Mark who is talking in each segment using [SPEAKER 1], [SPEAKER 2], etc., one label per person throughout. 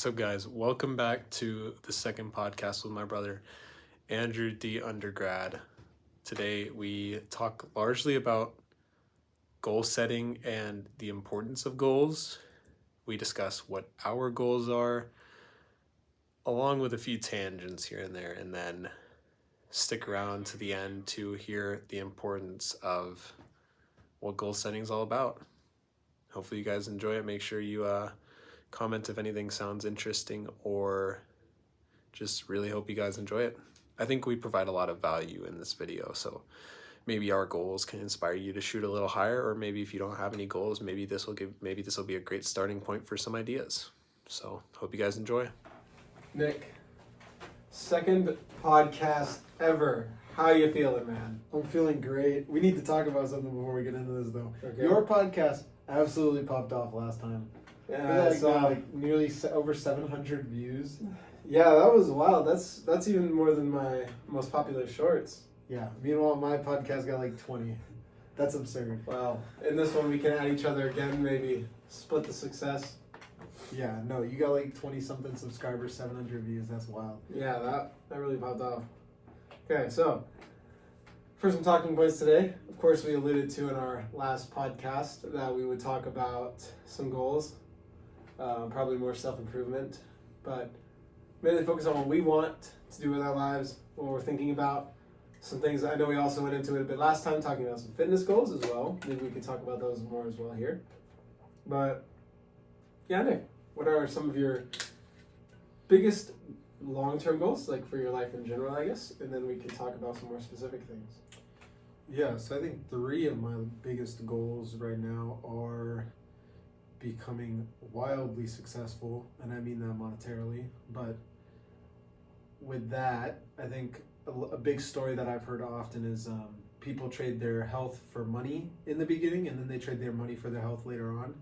[SPEAKER 1] What's up, guys? Welcome back to the second podcast with my brother, Andrew D. Undergrad. Today we talk largely about goal setting and the importance of goals. We discuss what our goals are, along with a few tangents here and there, and then stick around to the end to hear the importance of what goal setting is all about. Hopefully you guys enjoy it. Make sure you comment if anything sounds interesting, or just really hope you guys enjoy it. I think we provide a lot of value in this video, so maybe our goals can inspire you to shoot a little higher, or maybe if you don't have any goals, maybe this will be a great starting point for some ideas. So hope you guys enjoy.
[SPEAKER 2] Nick, second podcast ever. How you feeling, man?
[SPEAKER 3] I'm feeling great. We need to talk about something before we get into this, though.
[SPEAKER 2] Okay.
[SPEAKER 3] Your podcast absolutely popped off last time.
[SPEAKER 2] Yeah,
[SPEAKER 3] nearly over 700 views.
[SPEAKER 2] Yeah, that was wild. That's even more than my most popular shorts.
[SPEAKER 3] Yeah. Meanwhile, my podcast got like 20. That's absurd.
[SPEAKER 2] Well, in this one we can add each other again, maybe split the success.
[SPEAKER 3] Yeah. No, you got like 20 something subscribers, 700 views. That's wild.
[SPEAKER 2] Yeah, that really popped off. Okay, so for some talking points today, of course, we alluded to in our last podcast that we would talk about some goals, probably more self-improvement, but mainly focus on what we want to do with our lives, what we're thinking about. Some things I know we also went into it a bit last time, talking about some fitness goals as well. Maybe we could talk about those more as well here. But yeah, Nick, what are some of your biggest long-term goals, like for your life in general, I guess, and then we can talk about some more specific things.
[SPEAKER 3] Yeah, so I think 3 of my biggest goals right now are becoming wildly successful, and I mean that monetarily, but with that, I think a big story that I've heard often is people trade their health for money in the beginning, and then they trade their money for their health later on.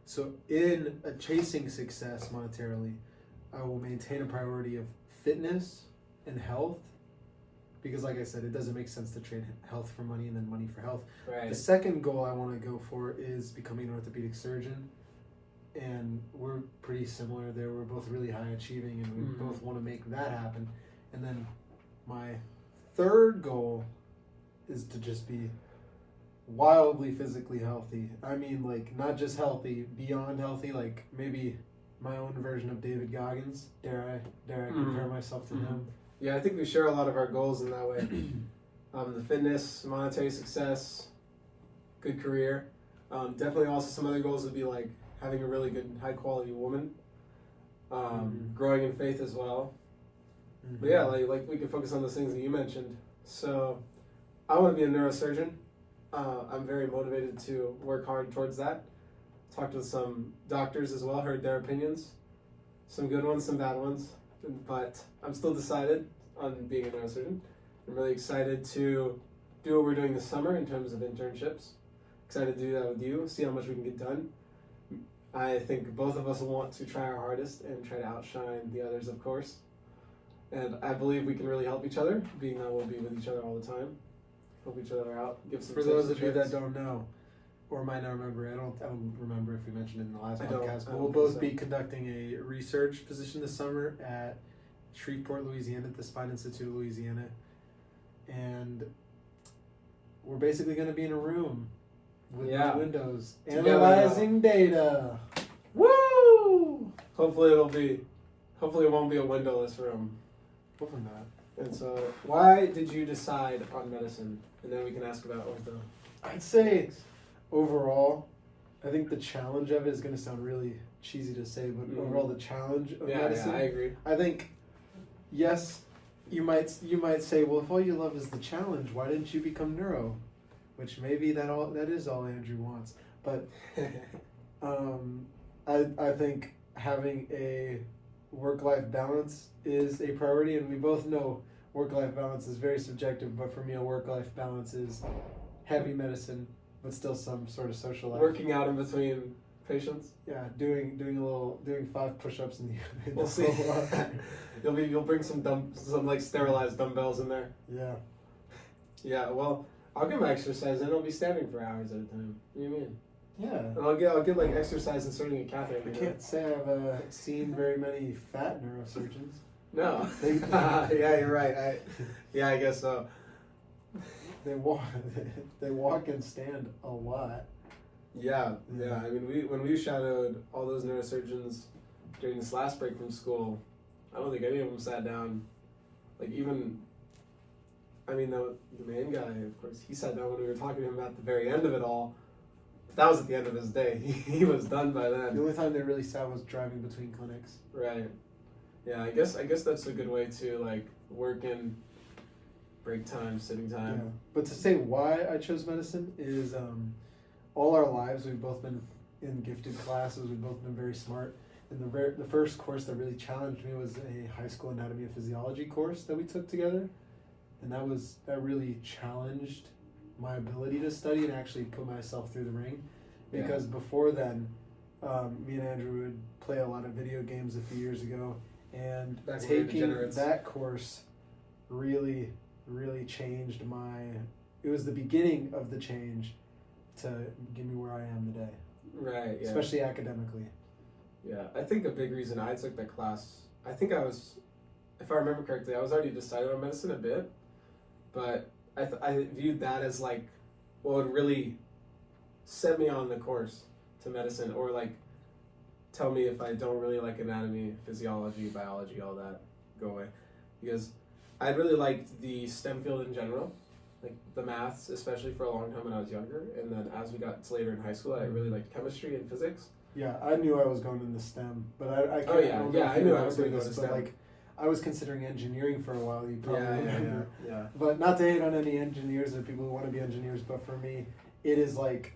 [SPEAKER 3] So in chasing success monetarily, I will maintain a priority of fitness and health, because like I said, it doesn't make sense to trade health for money and then money for health.
[SPEAKER 2] Right.
[SPEAKER 3] The second goal I want to go for is becoming an orthopedic surgeon, and we're pretty similar there. We're both really high achieving, and we both want to make that happen. And then my third goal is to just be wildly physically healthy. I mean, like, not just healthy, beyond healthy, like maybe my own version of David Goggins. Dare I compare myself to him?
[SPEAKER 2] Yeah, I think we share a lot of our goals in that way. The fitness, monetary success, good career. Definitely also some other goals would be like having a really good, high quality woman. Growing in faith as well. But yeah, like we could focus on those things that you mentioned. So I want to be a neurosurgeon. I'm very motivated to work hard towards that. Talked with some doctors as well, heard their opinions. Some good ones, some bad ones. But I'm still decided on being a neurosurgeon. I'm really excited to do what we're doing this summer in terms of internships. Excited to do that with you, see how much we can get done. I think both of us will want to try our hardest and try to outshine the others, of course. And I believe we can really help each other, being that we'll be with each other all the time. Help each other out, give some
[SPEAKER 3] For
[SPEAKER 2] tips
[SPEAKER 3] those
[SPEAKER 2] and
[SPEAKER 3] of you
[SPEAKER 2] tricks.
[SPEAKER 3] that don't know, or might not remember, I don't remember if we mentioned it in the last
[SPEAKER 2] I don't
[SPEAKER 3] podcast, but
[SPEAKER 2] think
[SPEAKER 3] we'll both
[SPEAKER 2] so.
[SPEAKER 3] be conducting a research position this summer at Shreveport, Louisiana, at the Spine Institute of Louisiana. And we're basically going to be in a room with no windows,
[SPEAKER 2] Together
[SPEAKER 3] analyzing data.
[SPEAKER 2] Woo! Hopefully it won't be a windowless room.
[SPEAKER 3] Hopefully not.
[SPEAKER 2] And so, why did you decide on medicine? And then we can ask about ortho.
[SPEAKER 3] I'd say overall, I think the challenge of it is going to sound really cheesy to say, but overall the challenge of medicine.
[SPEAKER 2] Yeah, I agree.
[SPEAKER 3] I think, yes, you might say, well, if all you love is the challenge, why didn't you become neuro? Which maybe that is all Andrew wants. But I think having a work-life balance is a priority, and we both know work-life balance is very subjective, but for me a work-life balance is heavy medicine, but still some sort of social life.
[SPEAKER 2] Working out in between patients.
[SPEAKER 3] Yeah, doing 5 push-ups in the
[SPEAKER 2] We'll see. You'll bring some like sterilized dumbbells in there.
[SPEAKER 3] Yeah.
[SPEAKER 2] Yeah, well, I'll get my exercise in. I'll be standing for hours at a time. What do you mean?
[SPEAKER 3] Yeah.
[SPEAKER 2] And I'll get like exercise inserting a catheter.
[SPEAKER 3] I
[SPEAKER 2] you know?
[SPEAKER 3] can't say I've seen very many fat neurosurgeons.
[SPEAKER 2] No. Yeah, you're right. I guess so.
[SPEAKER 3] They walk, they walk and stand a lot.
[SPEAKER 2] Yeah. I mean, when we shadowed all those neurosurgeons during this last break from school, I don't think any of them sat down. Like even, I mean, the main guy, of course, he sat down when we were talking to him at the very end of it all. But that was at the end of his day. He was done by then.
[SPEAKER 3] The only time they really sat was driving between clinics.
[SPEAKER 2] Right. Yeah, I guess that's a good way to like work in break time, sitting time.
[SPEAKER 3] Yeah. But to say why I chose medicine is all our lives we've both been in gifted classes. We've both been very smart. And the first course that really challenged me was a high school anatomy and physiology course that we took together, and that really challenged my ability to study and actually put myself through the ring. Because before then, me and Andrew would play a lot of video games a few years ago, and
[SPEAKER 2] Back when we were
[SPEAKER 3] taking
[SPEAKER 2] degenerates.
[SPEAKER 3] that course really changed my. It was the beginning of the change to get me where I am today,
[SPEAKER 2] Right. Yeah.
[SPEAKER 3] especially academically.
[SPEAKER 2] Yeah, I think a big reason I took that class, I think I was, if I remember correctly, I was already decided on medicine a bit, but I viewed that as like what would really set me on the course to medicine, or like tell me if I don't really like anatomy, physiology, biology, all that, go away. Because I really liked the STEM field in general, like the maths, especially for a long time when I was younger, and then as we got to later in high school, I really liked chemistry and physics.
[SPEAKER 3] Yeah, I knew I was going into STEM, but I can't.
[SPEAKER 2] Oh, yeah,
[SPEAKER 3] I don't know
[SPEAKER 2] yeah,
[SPEAKER 3] if
[SPEAKER 2] I
[SPEAKER 3] you
[SPEAKER 2] knew I was
[SPEAKER 3] remember
[SPEAKER 2] gonna go
[SPEAKER 3] this,
[SPEAKER 2] to
[SPEAKER 3] but
[SPEAKER 2] STEM.
[SPEAKER 3] like, I was considering engineering for a while. You probably remember.
[SPEAKER 2] Yeah.
[SPEAKER 3] But not to hate on any engineers or people who want to be engineers, but for me, it is like,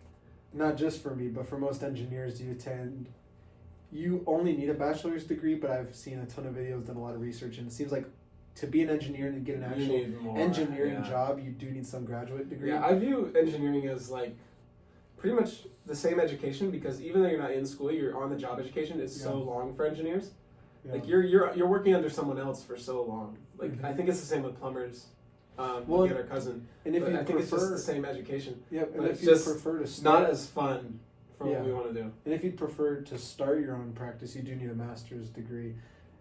[SPEAKER 3] not just for me, but for most engineers, you only need a bachelor's degree, but I've seen a ton of videos, done a lot of research, and it seems like to be an engineer and get an
[SPEAKER 2] You
[SPEAKER 3] actual
[SPEAKER 2] need more,
[SPEAKER 3] engineering
[SPEAKER 2] yeah.
[SPEAKER 3] job, you do need some graduate degree.
[SPEAKER 2] Yeah, I view engineering as like pretty much the same education, because even though you're not in school, your on the job education is so
[SPEAKER 3] Yeah.
[SPEAKER 2] long for engineers.
[SPEAKER 3] Yeah.
[SPEAKER 2] Like you're working under someone else for so long. Like
[SPEAKER 3] Mhm.
[SPEAKER 2] I think it's the same with plumbers.
[SPEAKER 3] Well,
[SPEAKER 2] Well, get our cousin.
[SPEAKER 3] and if
[SPEAKER 2] But
[SPEAKER 3] you
[SPEAKER 2] I think it's just
[SPEAKER 3] prefer,
[SPEAKER 2] the same education.
[SPEAKER 3] yeah, and
[SPEAKER 2] but
[SPEAKER 3] if
[SPEAKER 2] it's
[SPEAKER 3] you
[SPEAKER 2] just
[SPEAKER 3] prefer to
[SPEAKER 2] It's
[SPEAKER 3] start,
[SPEAKER 2] not as fun for
[SPEAKER 3] Yeah.
[SPEAKER 2] what we want to do.
[SPEAKER 3] and if you'd prefer to start your own practice, you do need a master's degree.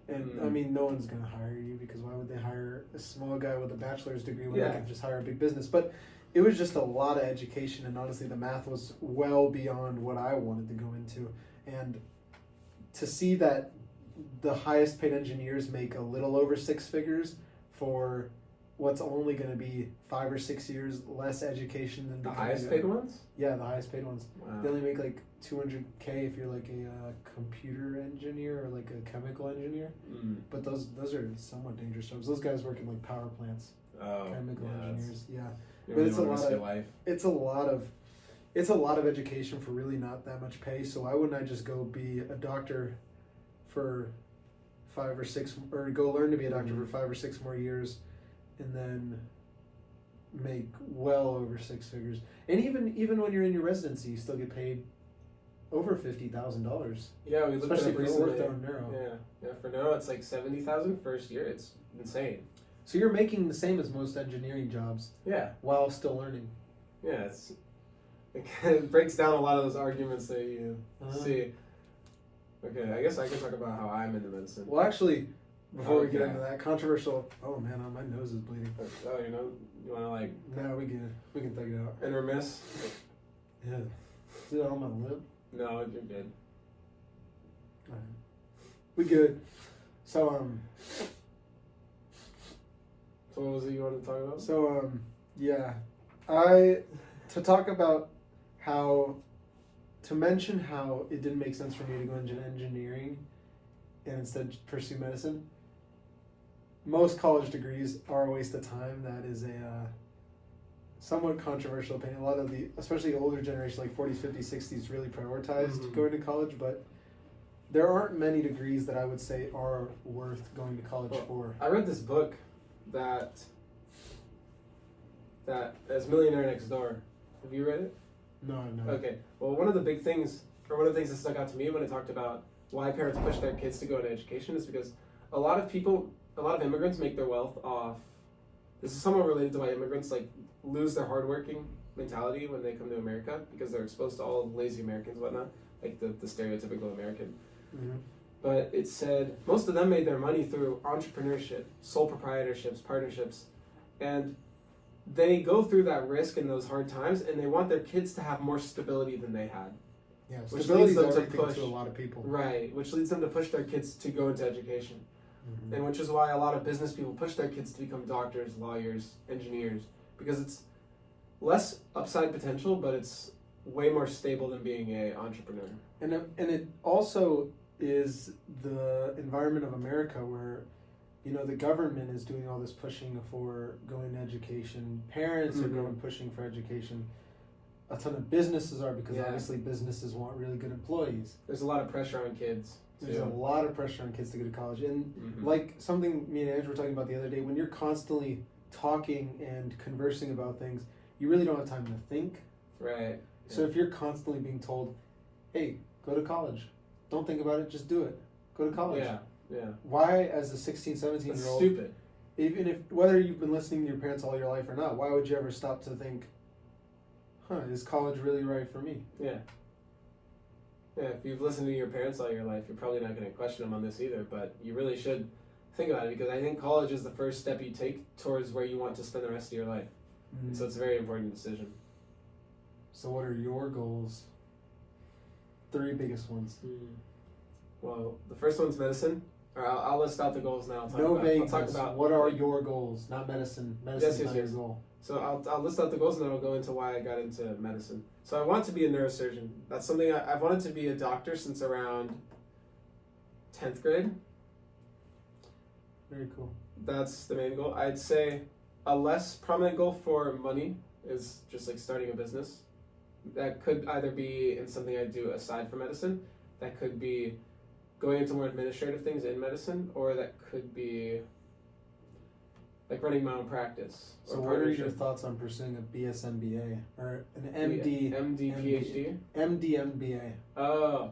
[SPEAKER 3] And I mean, no one's gonna hire you, because why would they hire a small guy with a bachelor's degree when
[SPEAKER 2] Yeah.
[SPEAKER 3] they can just hire a big business? But it was just a lot of education, and honestly, the math was well beyond what I wanted to go into. And to see that the highest paid engineers make a little over six figures for what's only going to be 5 or 6 years less education than
[SPEAKER 2] The
[SPEAKER 3] becoming
[SPEAKER 2] highest
[SPEAKER 3] a-
[SPEAKER 2] paid ones?
[SPEAKER 3] Yeah, the highest paid ones.
[SPEAKER 2] Wow.
[SPEAKER 3] They only make like $200K if you're like a computer engineer or like a chemical engineer.
[SPEAKER 2] Mm.
[SPEAKER 3] But those are somewhat dangerous jobs. Those guys work in like power plants,
[SPEAKER 2] Oh,
[SPEAKER 3] chemical
[SPEAKER 2] yeah,
[SPEAKER 3] engineers. Yeah,
[SPEAKER 2] You
[SPEAKER 3] But
[SPEAKER 2] really
[SPEAKER 3] it's a
[SPEAKER 2] wanna
[SPEAKER 3] lot
[SPEAKER 2] risk
[SPEAKER 3] of-
[SPEAKER 2] your life.
[SPEAKER 3] it's a lot of education for really not that much pay. So why wouldn't I just go be a doctor for 5 or 6, or go learn to be a doctor for 5 or 6 more years, and then make well over 6 figures. And even when you're in your residency, you still get paid over $50,000,
[SPEAKER 2] Yeah, we looked
[SPEAKER 3] especially
[SPEAKER 2] at
[SPEAKER 3] for
[SPEAKER 2] it
[SPEAKER 3] your
[SPEAKER 2] recently.
[SPEAKER 3] ortho and neuro.
[SPEAKER 2] Yeah, for neuro it's like 70,000 first year. It's insane.
[SPEAKER 3] So you're making the same as most engineering jobs
[SPEAKER 2] Yeah,
[SPEAKER 3] while still learning.
[SPEAKER 2] yeah. It breaks down a lot of those arguments that you
[SPEAKER 3] Uh-huh.
[SPEAKER 2] see. Okay, I guess I can talk about how I'm into medicine.
[SPEAKER 3] Well, actually, before we get
[SPEAKER 2] Okay.
[SPEAKER 3] into that controversial, oh man, my nose is bleeding.
[SPEAKER 2] Oh, you want to like
[SPEAKER 3] No, we can take it out.
[SPEAKER 2] and remiss?
[SPEAKER 3] Yeah, is it on my lip?
[SPEAKER 2] No, you're good.
[SPEAKER 3] Alright. We good. So
[SPEAKER 2] So what was it you wanted to talk about?
[SPEAKER 3] yeah, to talk about to mention how it didn't make sense for me to go into engineering and instead pursue medicine. Most college degrees are a waste of time. That is a somewhat controversial opinion. A lot of especially older generation, like 40s, 50s, 60s, really prioritized
[SPEAKER 2] Mhm.
[SPEAKER 3] going to college, but there aren't many degrees that I would say are worth going to college for.
[SPEAKER 2] I read this book that is Millionaire Next Door. Have you read it?
[SPEAKER 3] No.
[SPEAKER 2] Okay. Well, one of the things that stuck out to me when it talked about why parents push their kids to go into education is because a lot of immigrants make their wealth off. This is somewhat related to why immigrants like lose their hardworking mentality when they come to America because they're exposed to all lazy Americans and whatnot, like the stereotypical American.
[SPEAKER 3] Mm-hmm.
[SPEAKER 2] But it said most of them made their money through entrepreneurship, sole proprietorships, partnerships, and they go through that risk in those hard times, and they want their kids to have more stability than they had.
[SPEAKER 3] Yeah,
[SPEAKER 2] Which
[SPEAKER 3] stability
[SPEAKER 2] leads
[SPEAKER 3] is
[SPEAKER 2] them to
[SPEAKER 3] everything
[SPEAKER 2] push.
[SPEAKER 3] to a lot of people.
[SPEAKER 2] Right, which leads them to push their kids to go into education.
[SPEAKER 3] Mm-hmm.
[SPEAKER 2] And which is why a lot of business people push their kids to become doctors, lawyers, engineers, because it's less upside potential, but it's way more stable than being an entrepreneur.
[SPEAKER 3] And it also is the environment of America where, you know, the government is doing all this pushing for going to education. Parents are going pushing for education. A ton of businesses are because obviously businesses want really good employees.
[SPEAKER 2] There's a lot of pressure on kids.
[SPEAKER 3] There's a lot of pressure on kids to go to college. And like something me and Andrew were talking about the other day, when you're constantly talking and conversing about things, you really don't have time to think.
[SPEAKER 2] Right.
[SPEAKER 3] So if you're constantly being told, hey, go to college. Don't think about it, just do it. Go to college.
[SPEAKER 2] Yeah.
[SPEAKER 3] Why, as a 16, 17
[SPEAKER 2] That's
[SPEAKER 3] year old,
[SPEAKER 2] stupid.
[SPEAKER 3] even if, whether you've been listening to your parents all your life or not, why would you ever stop to think, is college really right for me?
[SPEAKER 2] Yeah. Yeah, if you've listened to your parents all your life, you're probably not going to question them on this either, but you really should think about it because I think college is the first step you take towards where you want to spend the rest of your life.
[SPEAKER 3] Mm-hmm.
[SPEAKER 2] So it's a very important decision.
[SPEAKER 3] So what are your goals? 3 biggest ones.
[SPEAKER 2] Well, the first one's medicine. Or I'll list out the goals now.
[SPEAKER 3] I'll talk about what are your goals, not medicine. Medicine's not your goal.
[SPEAKER 2] So I'll list out the goals and then I'll go into why I got into medicine. So I want to be a neurosurgeon. That's something I've wanted to be a doctor since around 10th grade.
[SPEAKER 3] Very cool.
[SPEAKER 2] That's the main goal. I'd say a less prominent goal for money is just like starting a business. That could either be in something I do aside from medicine. That could be going into more administrative things in medicine, or that could be like running my own practice.
[SPEAKER 3] So what are your thoughts on pursuing a BS MBA or an MD
[SPEAKER 2] PhD?
[SPEAKER 3] MD MBA.
[SPEAKER 2] Oh,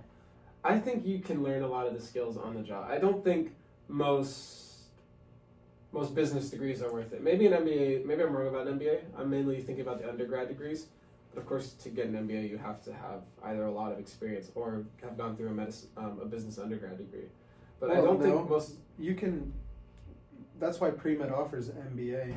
[SPEAKER 2] I think you can learn a lot of the skills on the job. I don't think most business degrees are worth it. Maybe an MBA. Maybe I'm wrong about an MBA. I'm mainly thinking about the undergrad degrees. But of course, to get an MBA, you have to have either a lot of experience or have gone through a business undergrad degree. But I don't think most.
[SPEAKER 3] You can. That's why pre-med offers an MBA,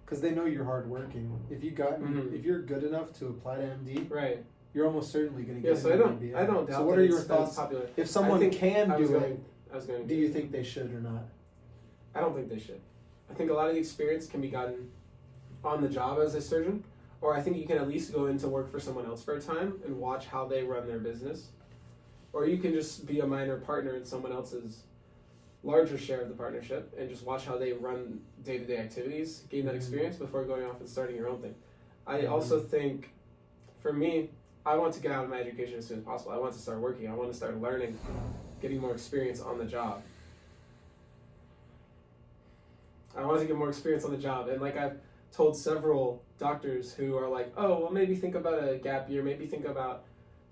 [SPEAKER 3] because they know you're hardworking. If you're good enough to apply to MD,
[SPEAKER 2] right,
[SPEAKER 3] you're almost certainly going to get
[SPEAKER 2] an MBA. I don't doubt.
[SPEAKER 3] So what are your thoughts?
[SPEAKER 2] Popular.
[SPEAKER 3] If someone can do it,
[SPEAKER 2] do
[SPEAKER 3] you think they should or not?
[SPEAKER 2] I don't think they should. I think a lot of the experience can be gotten on the job as a surgeon. Or I think you can at least go into work for someone else for a time and watch how they run their business. Or you can just be a minor partner in someone else's larger share of the partnership and just watch how they run day-to-day activities, gain that experience before going off and starting your own thing. I also think, for me, I want to get out of my education as soon as possible. I want to start working. I want to start learning, getting more experience on the job. I want to get more experience on the job. And like I've told several doctors who are like, oh, well, maybe think about a gap year, maybe think about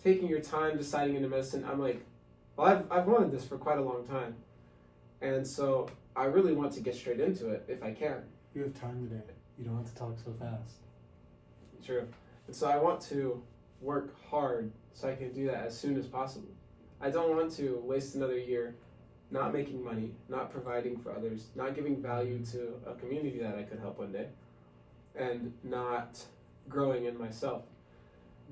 [SPEAKER 2] taking your time deciding into medicine. I'm like, well, I've wanted this for quite a long time. And so I really want to get straight into it if I can.
[SPEAKER 3] You have time today. You don't have to talk so fast.
[SPEAKER 2] True. And so I want to work hard so I can do that as soon as possible. I don't want to waste another year not making money, not providing for others, not giving value to a community that I could help one day, and not growing in myself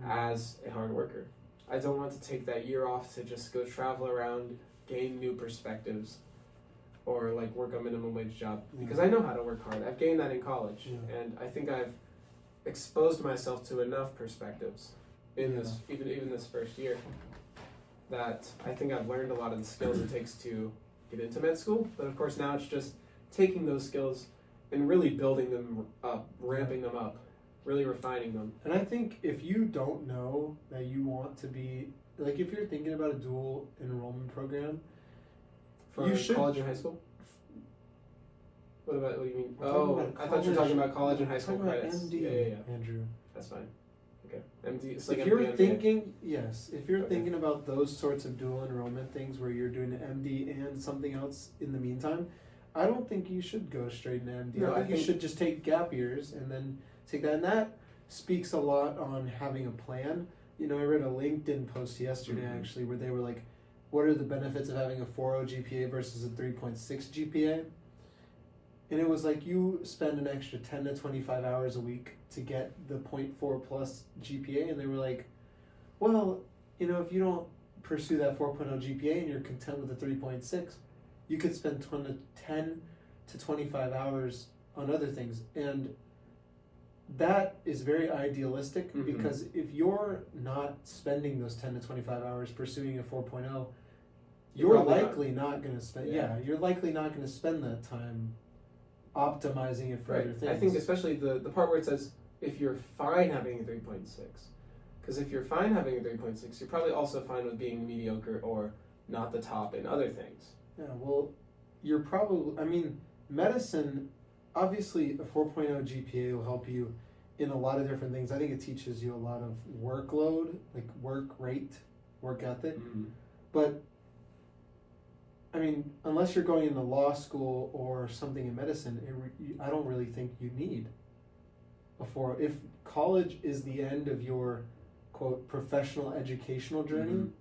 [SPEAKER 2] as a hard worker. I don't want to take that year off to just go travel around, gain new perspectives, or like work a minimum wage job, because I know how to work hard. I've gained that in college, and I think I've exposed myself to enough perspectives in this even this first year that I think I've learned a lot of the skills it takes to get into med school. But of course now it's just taking those skills and really building them up, ramping them up, really refining them.
[SPEAKER 3] And I think if you don't know that you want to be, like if you're thinking about a dual enrollment program,
[SPEAKER 2] for college and high school? What do you mean? Oh, I thought you were talking about college and high school credits.
[SPEAKER 3] MD,
[SPEAKER 2] yeah.
[SPEAKER 3] Andrew.
[SPEAKER 2] That's fine. Okay. MD, it's like
[SPEAKER 3] if you're
[SPEAKER 2] MD,
[SPEAKER 3] thinking, if you're thinking about those sorts of dual enrollment things where you're doing an MD and something else in the meantime, I don't think you should go straight into MD.
[SPEAKER 2] No,
[SPEAKER 3] I think you should just take gap years and then take that. And that speaks a lot on having a plan. You know, I read a LinkedIn post yesterday actually where they were like, what are the benefits of having a 4.0 GPA versus a 3.6 GPA? And it was like you spend an extra 10 to 25 hours a week to get the 0.4 plus GPA, and they were like, well, you know, if you don't pursue that 4.0 GPA and you're content with the 3.6, you could spend 10 to 25 hours on other things. And that is very idealistic because if you're not spending those 10 to 25 hours pursuing a 4.0, you're likely not going to spend, you're likely not going to spend that time optimizing it for other things.
[SPEAKER 2] I think especially the part where it says, if you're fine having a 3.6, because if you're fine having a 3.6, you're probably also fine with being mediocre or not the top in other things.
[SPEAKER 3] Yeah, well, you're probably, I mean, medicine, obviously a 4.0 GPA will help you in a lot of different things. I think it teaches you a lot of workload, like work rate, work ethic. But, I mean, unless you're going into law school or something in medicine, I don't really think you need a 4.0. If college is the end of your, quote, professional educational journey,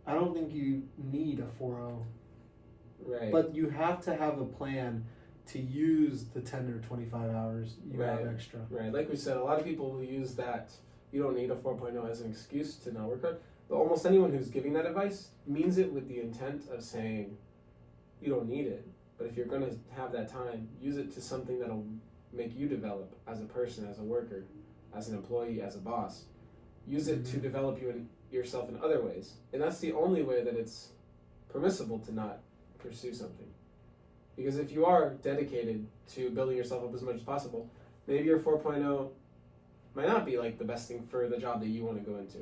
[SPEAKER 3] I don't think you need a 4.0.
[SPEAKER 2] Right.
[SPEAKER 3] But you have to have a plan to use the 10 or 25 hours you have extra.
[SPEAKER 2] Right. Like we said, a lot of people will use that you don't need a 4.0 as an excuse to not work hard. But almost anyone who's giving that advice means it with the intent of saying you don't need it. But if you're going to have that time, use it to something that'll make you develop as a person, as a worker, as an employee, as a boss. Use it to develop yourself in other ways. And that's the only way that it's permissible to not pursue something. Because if you are dedicated to building yourself up as much as possible, maybe your 4.0 might not be like the best thing for the job that you want to go into.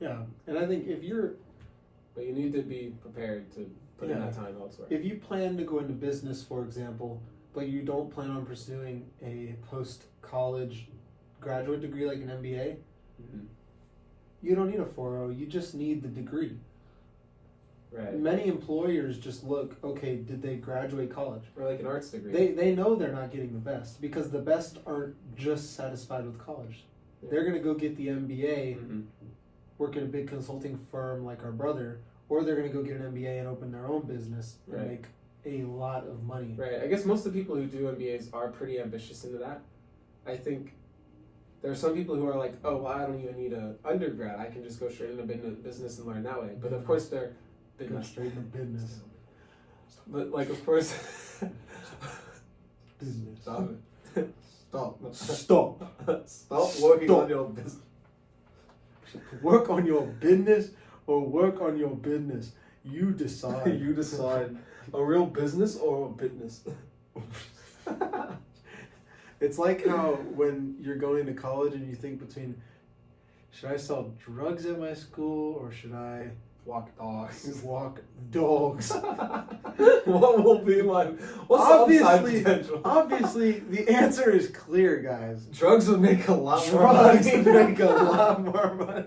[SPEAKER 3] Yeah, and I think
[SPEAKER 2] but you need to be prepared to put in that time elsewhere.
[SPEAKER 3] If you plan to go into business, for example, but you don't plan on pursuing a post-college graduate degree like an MBA, you don't need a 4.0, you just need the degree.
[SPEAKER 2] Right.
[SPEAKER 3] Many employers just look, okay, did they graduate college?
[SPEAKER 2] Or like an arts degree.
[SPEAKER 3] They know they're not getting the best because the best aren't just satisfied with college. They're going to go get the MBA, work at a big consulting firm like our brother, or they're going to go get an MBA and open their own business and make a lot of money.
[SPEAKER 2] Right. I guess most of the people who do MBAs are pretty ambitious into that. I think there are some people who are like, oh, well, I don't even need an undergrad. I can just go straight into business and learn that way. But of course, they're
[SPEAKER 3] go straight into business.
[SPEAKER 2] But like, of course,
[SPEAKER 3] business.
[SPEAKER 2] Stop it. Stop working on your business.
[SPEAKER 3] Work on your business or work on your business. You decide.
[SPEAKER 2] You decide. A real business or a business?
[SPEAKER 3] It's like how when you're going to college and you think between, should I sell drugs at my school or should I
[SPEAKER 2] walk dogs?
[SPEAKER 3] Walk dogs.
[SPEAKER 2] What will be what's the upside potential?
[SPEAKER 3] Obviously, the answer is clear, guys.
[SPEAKER 2] Drugs would make a lot more money.
[SPEAKER 3] Drugs would make a lot more money.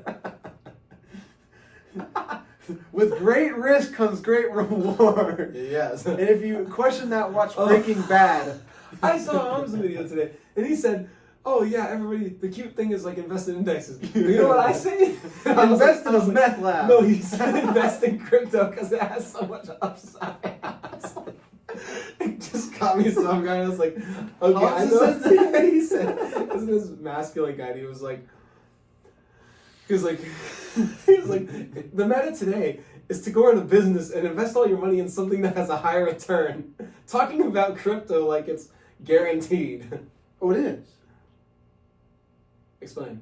[SPEAKER 3] With great risk comes great reward.
[SPEAKER 2] Yes.
[SPEAKER 3] And if you question that, watch Breaking Bad.
[SPEAKER 2] I saw Arm's video today, and he said, oh yeah, everybody, the cute thing is like invest in indexes. You know what I say?
[SPEAKER 3] Invest in a meth lab.
[SPEAKER 2] No, he said invest in crypto because it has so much upside. It just got me some guy. I was like, okay, I know. He said, isn't this masculine guy? And he was like, the meta today is to go into business and invest all your money in something that has a higher return. Talking about crypto like it's guaranteed.
[SPEAKER 3] Oh, it is.
[SPEAKER 2] Explain.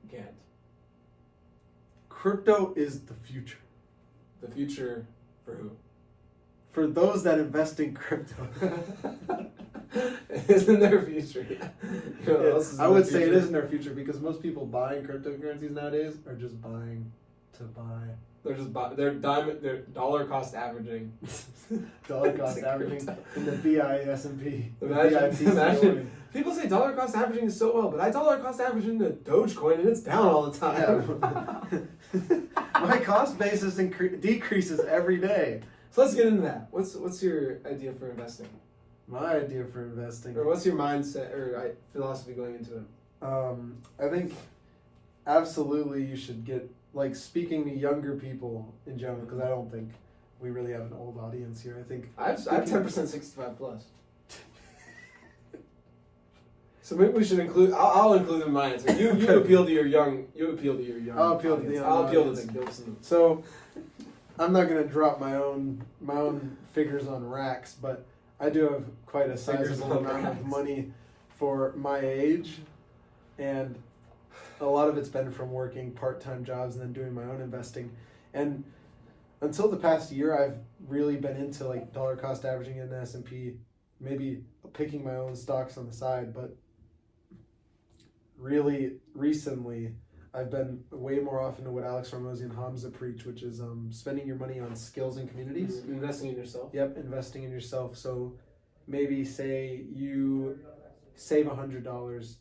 [SPEAKER 2] You can't.
[SPEAKER 3] Crypto is the future.
[SPEAKER 2] The future for who?
[SPEAKER 3] For those that invest in crypto.
[SPEAKER 2] Isn't there a future?
[SPEAKER 3] I would say it isn't their future because most people buying cryptocurrencies nowadays are just buying to buy.
[SPEAKER 2] They're dollar cost averaging.
[SPEAKER 3] Dollar cost averaging in the BISMP.
[SPEAKER 2] Imagine people say dollar cost averaging is so well, but I dollar cost average in the Dogecoin and it's down all the time.
[SPEAKER 3] Yeah. My cost basis decreases every day.
[SPEAKER 2] So let's get into that. What's your idea for investing?
[SPEAKER 3] My idea for investing.
[SPEAKER 2] Or what's your mindset or philosophy going into it?
[SPEAKER 3] I think absolutely you should get, like, speaking to younger people in general, because I don't think we really have an old audience here. I think
[SPEAKER 2] I have 10% 65 plus. So maybe we should include. I'll include them in my answer. You appeal to your young. You appeal to your young.
[SPEAKER 3] I'll appeal to the young
[SPEAKER 2] I'll appeal to
[SPEAKER 3] audience.
[SPEAKER 2] the Gibson.
[SPEAKER 3] So I'm not gonna drop my own figures on racks, but I do have quite a sizable amount of money for my age, and a lot of it's been from working part-time jobs and then doing my own investing. And until the past year, I've really been into like dollar cost averaging in the S&P, maybe picking my own stocks on the side, but really recently I've been way more often to what Alex Hormozy and Hamza preach, which is spending your money on skills and communities.
[SPEAKER 2] Investing in yourself.
[SPEAKER 3] Yep, investing in yourself. So maybe say you save $100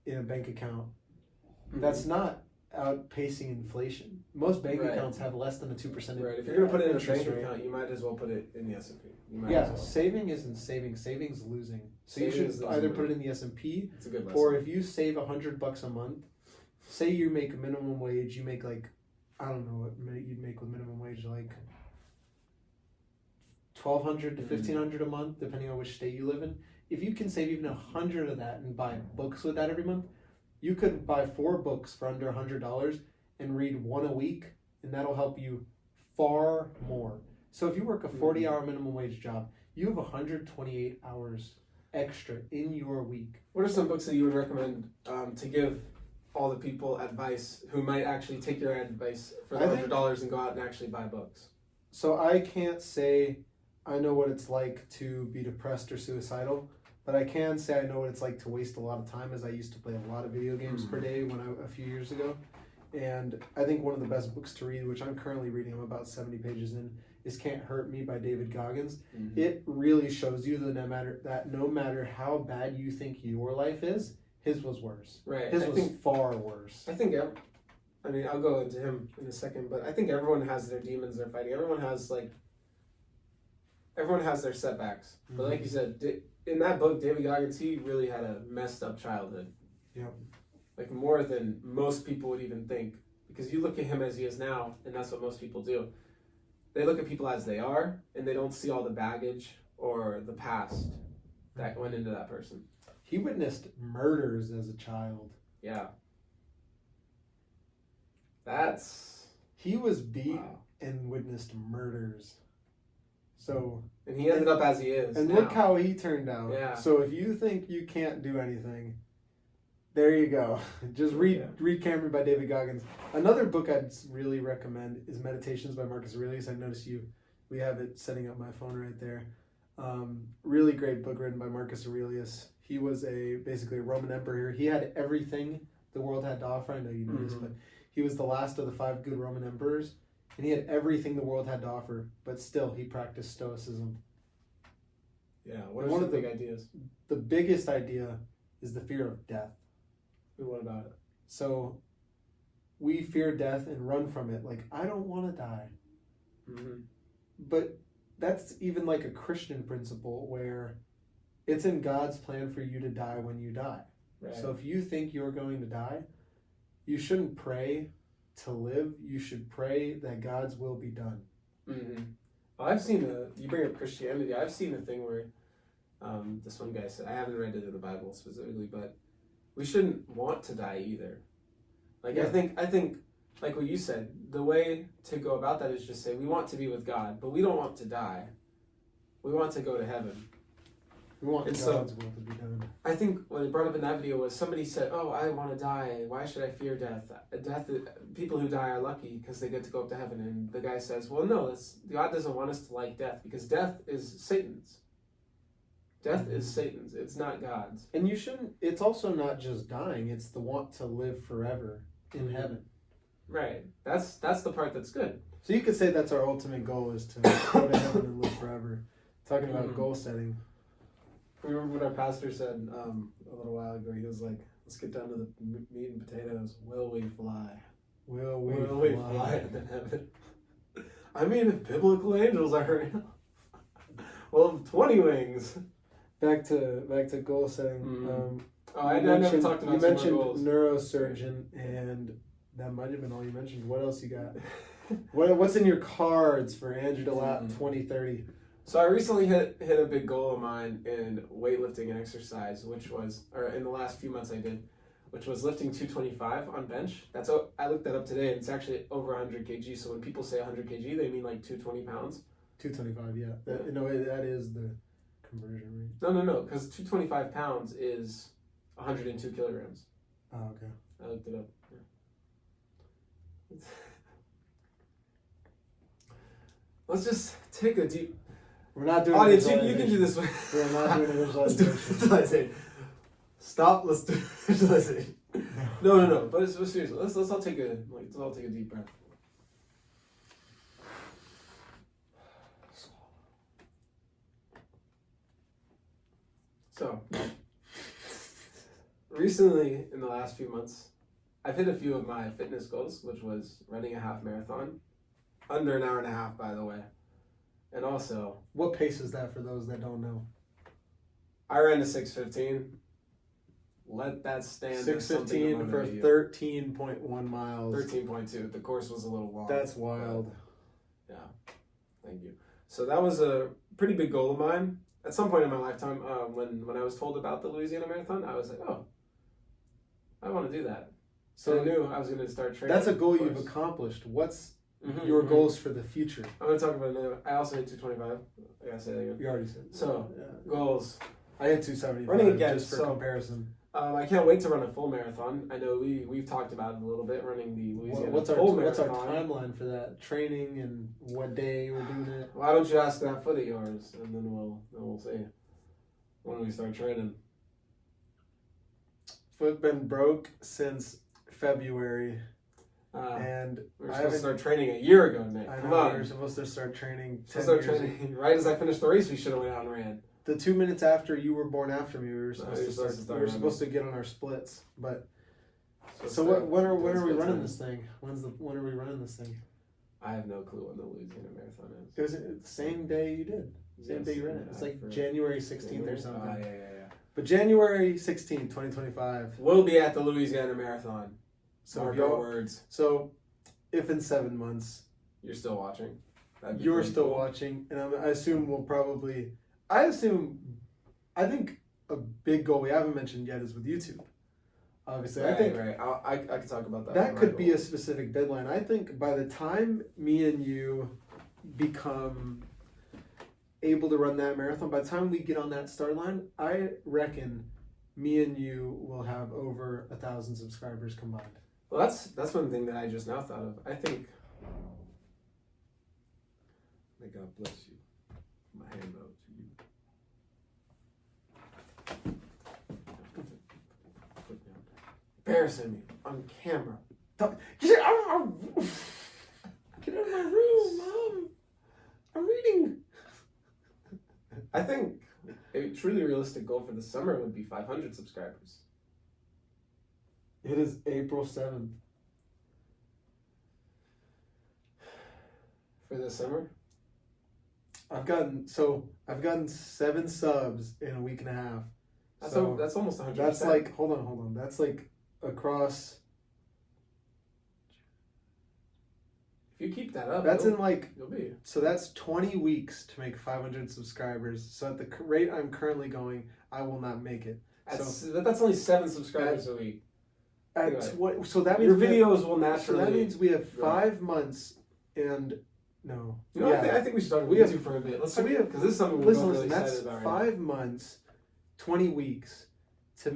[SPEAKER 3] in a bank account. That's not outpacing inflation. Most bank accounts have less than a 2%.
[SPEAKER 2] Right. If you're gonna put it in a bank
[SPEAKER 3] rate.
[SPEAKER 2] account, you might as well put it in the S&P.
[SPEAKER 3] Yeah, saving isn't saving. Saving's losing. So you should either put it in the S&P,
[SPEAKER 2] it's a good lesson.
[SPEAKER 3] or if you save $100 a month, say you make minimum wage, you make like, I don't know what you'd make with minimum wage, like $1,200 to $1,500 a month, depending on which state you live in. If you can save even 100 of that and buy books with that every month, you could buy 4 books for under $100 and read 1 a week, and that'll help you far more. So if you work a 40-hour minimum wage job, you have 128 hours extra in your week.
[SPEAKER 2] What are some books that you would recommend to give all the people advice who might actually take your advice for the $100 and go out and actually buy books?
[SPEAKER 3] So I can't say I know what it's like to be depressed or suicidal, but I can say I know what it's like to waste a lot of time, as I used to play a lot of video games per day a few years ago. And I think one of the best books to read, which I'm currently reading, I'm about 70 pages in, is Can't Hurt Me by David Goggins. It really shows you that no matter how bad you think your life is, his was worse.
[SPEAKER 2] Right.
[SPEAKER 3] His was far worse.
[SPEAKER 2] I think, I'll go into him in a second, but I think everyone has their demons they're fighting. Everyone has their setbacks. But like you said, in that book, David Goggins, he really had a messed up childhood.
[SPEAKER 3] Yep.
[SPEAKER 2] Like more than most people would even think. Because you look at him as he is now, and that's what most people do. They look at people as they are, and they don't see all the baggage or the past that went into that person.
[SPEAKER 3] He witnessed murders as a child.
[SPEAKER 2] Yeah.
[SPEAKER 3] He was beat and witnessed murders. So,
[SPEAKER 2] and he ended up as he is.
[SPEAKER 3] And
[SPEAKER 2] now.
[SPEAKER 3] look how he turned out.
[SPEAKER 2] Yeah.
[SPEAKER 3] So if you think you can't do anything, there you go. Just read Can't Read by David Goggins. Another book I'd really recommend is Meditations by Marcus Aurelius. I noticed we have it setting up my phone right there. Really great book written by Marcus Aurelius. He was basically a Roman emperor. He had everything the world had to offer. I know you know this, but he was the last of the 5 good Roman emperors. And he had everything the world had to offer, but still he practiced stoicism.
[SPEAKER 2] Yeah, what are the big ideas?
[SPEAKER 3] The biggest idea is the fear of death.
[SPEAKER 2] And what about it?
[SPEAKER 3] So we fear death and run from it. Like, I don't want to die. But that's even like a Christian principle where it's in God's plan for you to die when you die. Right. So if you think you're going to die, you shouldn't pray to live. You should pray that God's will be done.
[SPEAKER 2] I've seen you bring up Christianity. I've seen a thing where this one guy said, I haven't read it in the Bible specifically, but we shouldn't want to die either. Like, yeah. I think like what you said, the way to go about that is just say we want to be with God, but we don't want to die. We want to go to heaven.
[SPEAKER 3] We want God's will to be done.
[SPEAKER 2] I think what it brought up in that video was somebody said, oh, I want to die. Why should I fear death? People who die are lucky because they get to go up to heaven. And the guy says, well, no, God doesn't want us to like death because death is Satan's. Death is Satan's. It's not God's.
[SPEAKER 3] And you shouldn't, it's also not just dying. It's the want to live forever in heaven.
[SPEAKER 2] Right. That's the part that's good.
[SPEAKER 3] So you could say that's our ultimate goal, is to go to heaven and live forever. Talking about goal setting.
[SPEAKER 2] Remember what our pastor said a little while ago? He was like, let's get down to the meat and potatoes. Will we fly?
[SPEAKER 3] Will we fly
[SPEAKER 2] in heaven? I mean, if biblical angels are well, 20 wings.
[SPEAKER 3] back to goal setting.
[SPEAKER 2] I never talked about
[SPEAKER 3] you
[SPEAKER 2] some
[SPEAKER 3] mentioned
[SPEAKER 2] more goals.
[SPEAKER 3] neurosurgeon, and that might have been all you mentioned. What else you got? What's in your cards for Andrew De Lapp 2030?
[SPEAKER 2] So I recently hit a big goal of mine in weightlifting and exercise, or in the last few months I did, which was lifting 225 on bench. I looked that up today, and it's actually over 100 kg. So when people say 100 kg, they mean like 220 pounds.
[SPEAKER 3] 225, yeah. That is the conversion rate.
[SPEAKER 2] No, because 225 pounds is 102 kilograms.
[SPEAKER 3] Oh, okay.
[SPEAKER 2] I looked it up. Yeah. Let's just take a deep.
[SPEAKER 3] We're not doing
[SPEAKER 2] Audience, you can do this.
[SPEAKER 3] We're not doing a
[SPEAKER 2] Let's do visualization. Stop. Let's do visualization. No. But seriously, let's all take a deep breath. So, recently in the last few months, I've hit a few of my fitness goals, which was running a half marathon, under an hour and a half, by the way, and also.
[SPEAKER 3] What pace is that for those that don't know?
[SPEAKER 2] I ran a 6:15. Let that stand.
[SPEAKER 3] 6:15 for 13.1 miles.
[SPEAKER 2] 13.2. The course was a little long.
[SPEAKER 3] That's wild.
[SPEAKER 2] Yeah. Thank you. So that was a pretty big goal of mine. At some point in my lifetime, when I was told about the Louisiana Marathon, I was like, oh, I want to do that. So I knew I was going to start training.
[SPEAKER 3] That's a goal you've accomplished. What's your goals for the future?
[SPEAKER 2] I'm going to talk about another. I also hit 225. I got to say that again.
[SPEAKER 3] You already said.
[SPEAKER 2] So, goals.
[SPEAKER 3] I hit 275.
[SPEAKER 2] Running again,
[SPEAKER 3] just for comparison.
[SPEAKER 2] I can't wait to run a full marathon. I know we've talked about it a little bit, running the Louisiana
[SPEAKER 3] What's
[SPEAKER 2] full
[SPEAKER 3] our
[SPEAKER 2] marathon.
[SPEAKER 3] timeline for that? Training and what day we're doing it?
[SPEAKER 2] Why don't you ask that foot of yours, and then we'll see when we start training.
[SPEAKER 3] Foot been broke since February, and
[SPEAKER 2] we were supposed to start training a year ago, Nick. Come on.
[SPEAKER 3] We were supposed to start training.
[SPEAKER 2] Right as I finished the race. We should have went out and ran.
[SPEAKER 3] The 2 minutes after you were born after me, we were supposed to get on our splits. But so when are we running this thing? When are we running this thing?
[SPEAKER 2] I have no clue when the Louisiana Marathon is.
[SPEAKER 3] It was the same day you did. Same day you ran it. It's like January 16th or something.
[SPEAKER 2] Yeah.
[SPEAKER 3] But January 16th, 2025.
[SPEAKER 2] We'll be at the Louisiana Marathon.
[SPEAKER 3] So
[SPEAKER 2] Mark our words.
[SPEAKER 3] So if in 7 months
[SPEAKER 2] you're still watching,
[SPEAKER 3] you're still watching, and I assume I think a big goal we haven't mentioned yet is with YouTube. Obviously,
[SPEAKER 2] right,
[SPEAKER 3] I think
[SPEAKER 2] I can talk about that.
[SPEAKER 3] That could be a specific deadline. I think by the time me and you become able to run that marathon, by the time we get on that start line, I reckon me and you will have over 1,000 subscribers combined.
[SPEAKER 2] Well, that's one thing that I just now thought of. I think. May God bless you. My hand out to you. Embarrassing me on camera.
[SPEAKER 3] Get out of my room, Mom. I'm reading.
[SPEAKER 2] I think a truly realistic goal for the summer would be 500 subscribers.
[SPEAKER 3] It is April 7th.
[SPEAKER 2] For the summer?
[SPEAKER 3] I've gotten 7 subs in a week and a half.
[SPEAKER 2] That's almost 100%.
[SPEAKER 3] That's like hold on. That's like across.
[SPEAKER 2] If you keep that up,
[SPEAKER 3] that's
[SPEAKER 2] you'll be.
[SPEAKER 3] So that's 20 weeks to make 500 subscribers. So at the rate I'm currently going, I will not make it.
[SPEAKER 2] That's only 7 subscribers a week.
[SPEAKER 3] So that means
[SPEAKER 2] your videos will naturally.
[SPEAKER 3] So that means we have 5 months and. No.
[SPEAKER 2] I think we should talk about YouTube for a bit. Let's because this is something we're really excited about.
[SPEAKER 3] That's 5 months, 20 weeks to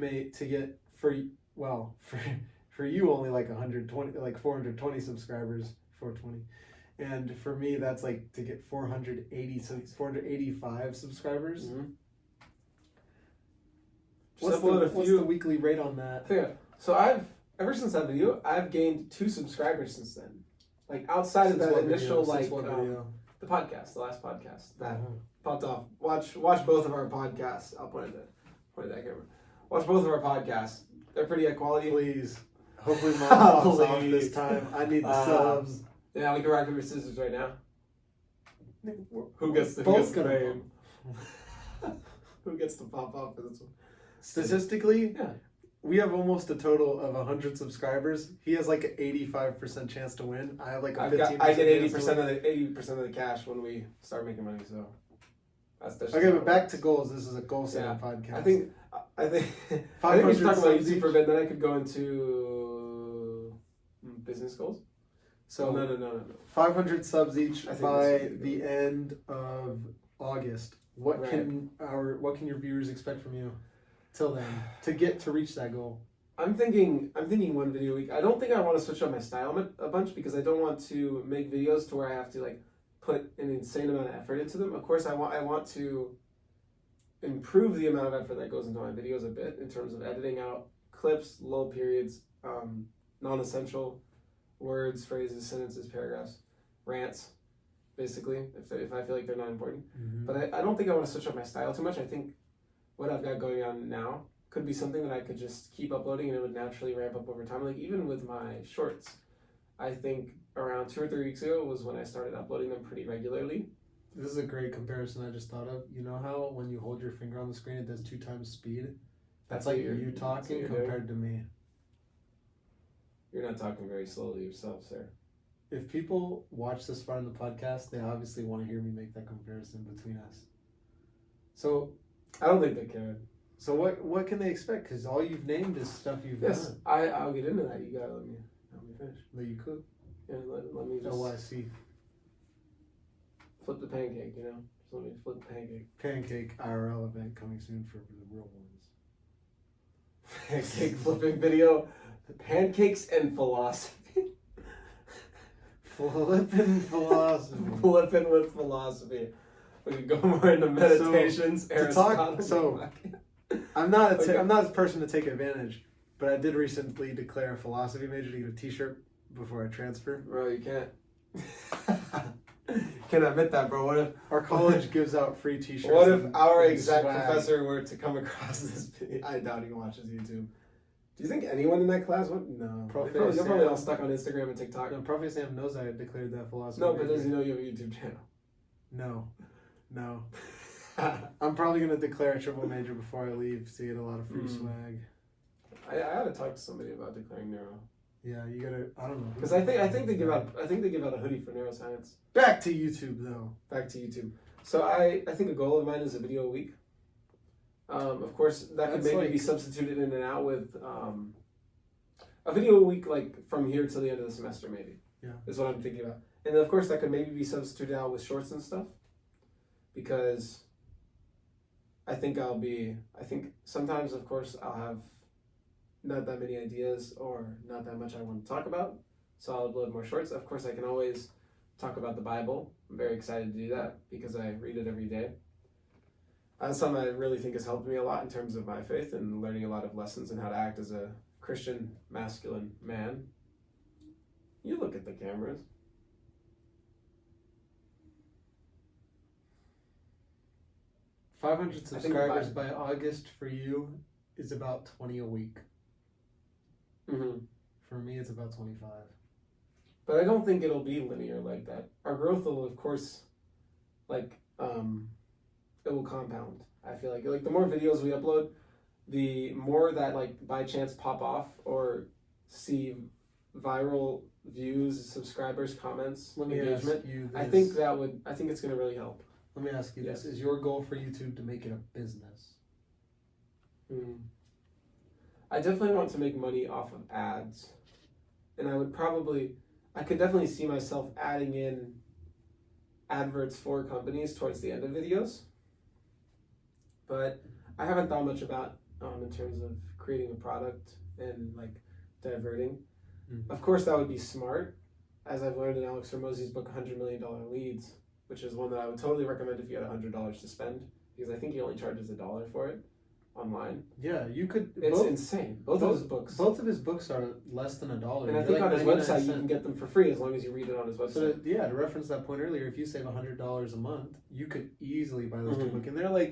[SPEAKER 3] get for you only like 120, like 420 subscribers, 420, and for me that's like to get 485 subscribers.
[SPEAKER 2] Mm-hmm.
[SPEAKER 3] What's the weekly rate on that?
[SPEAKER 2] Yeah. So ever since that video, I've gained 2 subscribers since then. Like outside of that initial the podcast, the last podcast that popped off. Watch both of our podcasts. I'll point at that camera. Watch both of our podcasts. They're pretty high quality.
[SPEAKER 3] Please. Hopefully mine pops off this time. I need the subs.
[SPEAKER 2] Yeah, we can rock paper scissors right now. Who gets the fame? Who gets to pop off for this one?
[SPEAKER 3] Statistically,
[SPEAKER 2] Yeah.
[SPEAKER 3] we have almost a total of 100 subscribers. He has like an 85% chance to win. I have like a 15%.
[SPEAKER 2] I get 80%
[SPEAKER 3] chance
[SPEAKER 2] of the 80% of the cash when we start making money. So that's
[SPEAKER 3] to win. Okay, but back to goals. This is a goal setting
[SPEAKER 2] Yeah.
[SPEAKER 3] podcast.
[SPEAKER 2] I think I think we
[SPEAKER 3] 500
[SPEAKER 2] should talk about
[SPEAKER 3] subs
[SPEAKER 2] YouTube
[SPEAKER 3] each.
[SPEAKER 2] for a bit. Then I could go into business goals.
[SPEAKER 3] So
[SPEAKER 2] No.
[SPEAKER 3] 500 subs each
[SPEAKER 2] I think
[SPEAKER 3] by
[SPEAKER 2] this would be
[SPEAKER 3] the end of August. What
[SPEAKER 2] Right.
[SPEAKER 3] can your viewers expect from you till then to reach that goal?
[SPEAKER 2] I'm thinking one video a week. I don't think I want to switch up my style a bunch because I don't want to make videos to where I have to like put an insane amount of effort into them. Of course, I want to improve the amount of effort that goes into my videos a bit in terms of editing out clips, lull periods, non-essential words, phrases, sentences, paragraphs, rants, basically, if I feel like they're not important.
[SPEAKER 3] Mm-hmm.
[SPEAKER 2] But I don't think I want to switch up my style too much. I think what I've got going on now could be something that I could just keep uploading and it would naturally ramp up over time. Like even with my shorts, I think around 2 or 3 weeks ago was when I started uploading them pretty regularly.
[SPEAKER 3] This is a great comparison I just thought of. You know how when you hold your finger on the screen it does 2 times speed? That's like you talking compared to me.
[SPEAKER 2] You're not talking very slowly yourself, sir.
[SPEAKER 3] If people watch this far in the podcast, they obviously want to hear me make that comparison between us. So
[SPEAKER 2] I don't think they care.
[SPEAKER 3] So what can they expect? Because all you've named is stuff you've done.
[SPEAKER 2] I'll get into that. You gotta let me finish.
[SPEAKER 3] That you could.
[SPEAKER 2] Yeah, let me just
[SPEAKER 3] LYC.
[SPEAKER 2] flip the pancake. You know, just let me flip the pancake.
[SPEAKER 3] Pancake IRL event coming soon for the real ones.
[SPEAKER 2] Pancake flipping video. Pancakes and philosophy.
[SPEAKER 3] Flipping philosophy.
[SPEAKER 2] Flipping with philosophy. We could go more into meditations.
[SPEAKER 3] I'm not the person to take advantage, but I did recently declare a philosophy major to get a T-shirt before I transfer.
[SPEAKER 2] Bro, you can't. Can't admit that, bro. What if
[SPEAKER 3] our college gives out free T-shirts?
[SPEAKER 2] What if our exact
[SPEAKER 3] swag.
[SPEAKER 2] professor were to come across this video? I doubt he watches YouTube. Do you think anyone in that class would? No. They're probably all stuck on Instagram and TikTok.
[SPEAKER 3] No, Prof. Sam knows I declared that philosophy.
[SPEAKER 2] No, but does he know you have a YouTube channel?
[SPEAKER 3] No. I'm probably gonna declare a triple major before I leave to get a lot of free swag.
[SPEAKER 2] I had to talk to somebody about declaring neuro.
[SPEAKER 3] Yeah, you gotta. I don't know.
[SPEAKER 2] Because I think they give out a hoodie for neuroscience.
[SPEAKER 3] Back to YouTube though.
[SPEAKER 2] Back to YouTube. So I think a goal of mine is a video a week. Of course, that could maybe be substituted in and out with a video a week, like from here till the end of the semester, maybe.
[SPEAKER 3] Yeah,
[SPEAKER 2] is what I'm thinking about. And of course, that could maybe be substituted out with shorts and stuff, because I think sometimes, of course, I'll have not that many ideas or not that much I want to talk about, so I'll upload more shorts. Of course, I can always talk about the Bible. I'm very excited to do that because I read it every day. That's something I really think has helped me a lot in terms of my faith and learning a lot of lessons in how to act as a Christian masculine man. You look at the cameras.
[SPEAKER 3] 500 subscribers by August for you is about 20 a week.
[SPEAKER 2] Mm-hmm.
[SPEAKER 3] For me, it's about 25.
[SPEAKER 2] But I don't think it'll be linear like that. Our growth will, of course, it will compound. I feel like the more videos we upload, the more that by chance pop off or see viral views, subscribers, comments, engagement. I think it's gonna really help.
[SPEAKER 3] Let me ask you this: is your goal for YouTube to make it a business?
[SPEAKER 2] I definitely want to make money off of ads, and I could definitely see myself adding in adverts for companies towards the end of videos. But I haven't thought much about in terms of creating a product and diverting. Mm-hmm. Of course, that would be smart, as I've learned in Alex Hormozi's book, $100 Million Leads, which is one that I would totally recommend if you had $100 to spend, because I think he only charges $1 for it online.
[SPEAKER 3] Yeah, you could.
[SPEAKER 2] It's insane. Both of his books
[SPEAKER 3] are less than $1.
[SPEAKER 2] And I think on his website you can get them for free as long as you read it on his website.
[SPEAKER 3] So to reference that point earlier, if you save $100 a month, you could easily buy those two books, and they're